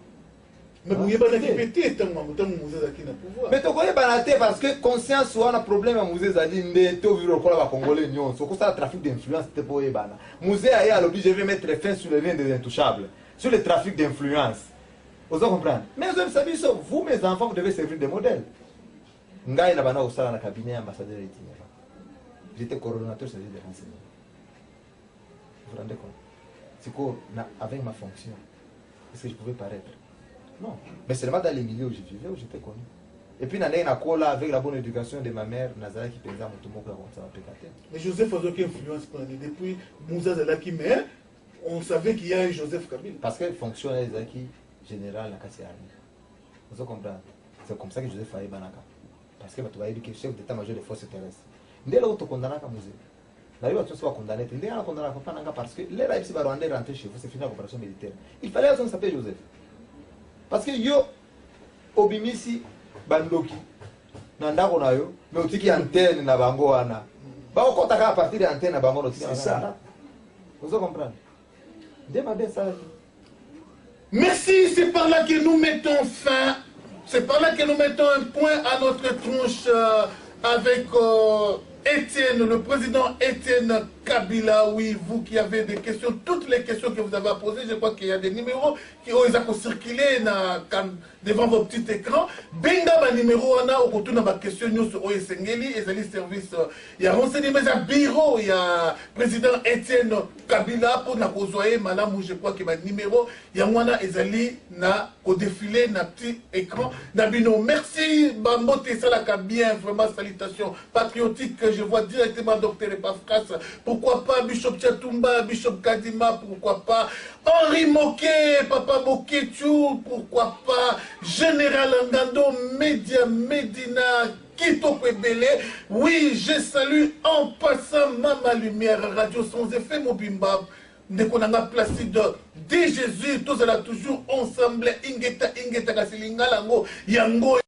Mais vous yeba na kipeti tant musée zaki na pouvoir. Mais to koye bana te parce que conscience soit un problème à musée zali ndé to vivre lokola ba congolais nyon. So ko ça trafic d'influence te poye bana. Musée a l'obligé de mettre fin sur les liens des intouchables. Sur le trafic d'influence. Vous comprenez? Mais vous, mes enfants, vous devez servir de modèle. Ngai na bana au sala na cabinet ambassadeur itinérant. J'étais coordonnateur service de renseignement. Vous vous rendez compte? C'est quoi avec ma fonction? Est-ce que je pouvais paraître? Non. Mais seulement dans les milieux où je vivais, où j'étais connu. Et puis, avec la bonne éducation de ma mère, Nazara qui pensait à mon tomo comme ça, mais Joseph a aucune influence pour nous. Depuis Moussa Zalaki, mais on savait qu'il y a un Joseph Kabila. Parce que fonction Zalaki général na kasi armée. Vous comprenez? C'est comme ça que Joseph Faye Banaka. Parce que tu vas dire que chef d'état-major des forces terrestres. Ndé là où tu condamnes à Moussa. Là où tu sois condamné, ndé là condamné à Pananga parce que les là ici va rentrer chez vous, c'est fini l'opération militaire. Il fallait qu'on s'appelle Joseph. Parce que yo obimisi bandoki nandako na yo mais otiki antenne na bango wana ba okotaka à partir de antenne na bango otiki c'est ça. Vous comprenez? Merci, c'est par là que nous mettons fin, c'est par là que nous mettons un point à notre tronche avec Étienne, le président Étienne Kabila. Oui, vous qui avez des questions, toutes les questions que vous avez à poser, je crois qu'il y a des numéros qui ont circulé devant vos petits écrans. Benga ba numéro on a au retour na question nous sur Oyesengeli et les services il y a renseignement à bureau il y a président Étienne Kabila pour na kozoyer malamu je crois que ba numéro il y a mwana ezali na ko défiler na petit écran na bino. Merci Bambote salaka bien vraiment salutations patriotiques que je vois directement docteur Epafras, pourquoi pas Bishop Tchatumba, Bishop Kadima, pourquoi pas Henri Moquet, Papa Moketu, pourquoi pas Général Ngando, Média Medina, Kito Kwebele. Oui, je salue en passant Mama Lumière, Radio Sans Effet Mobimba, Nekonanga Placide, D Jésus, tous là toujours ensemble, Ingeta Kasilinga Lango, Yango.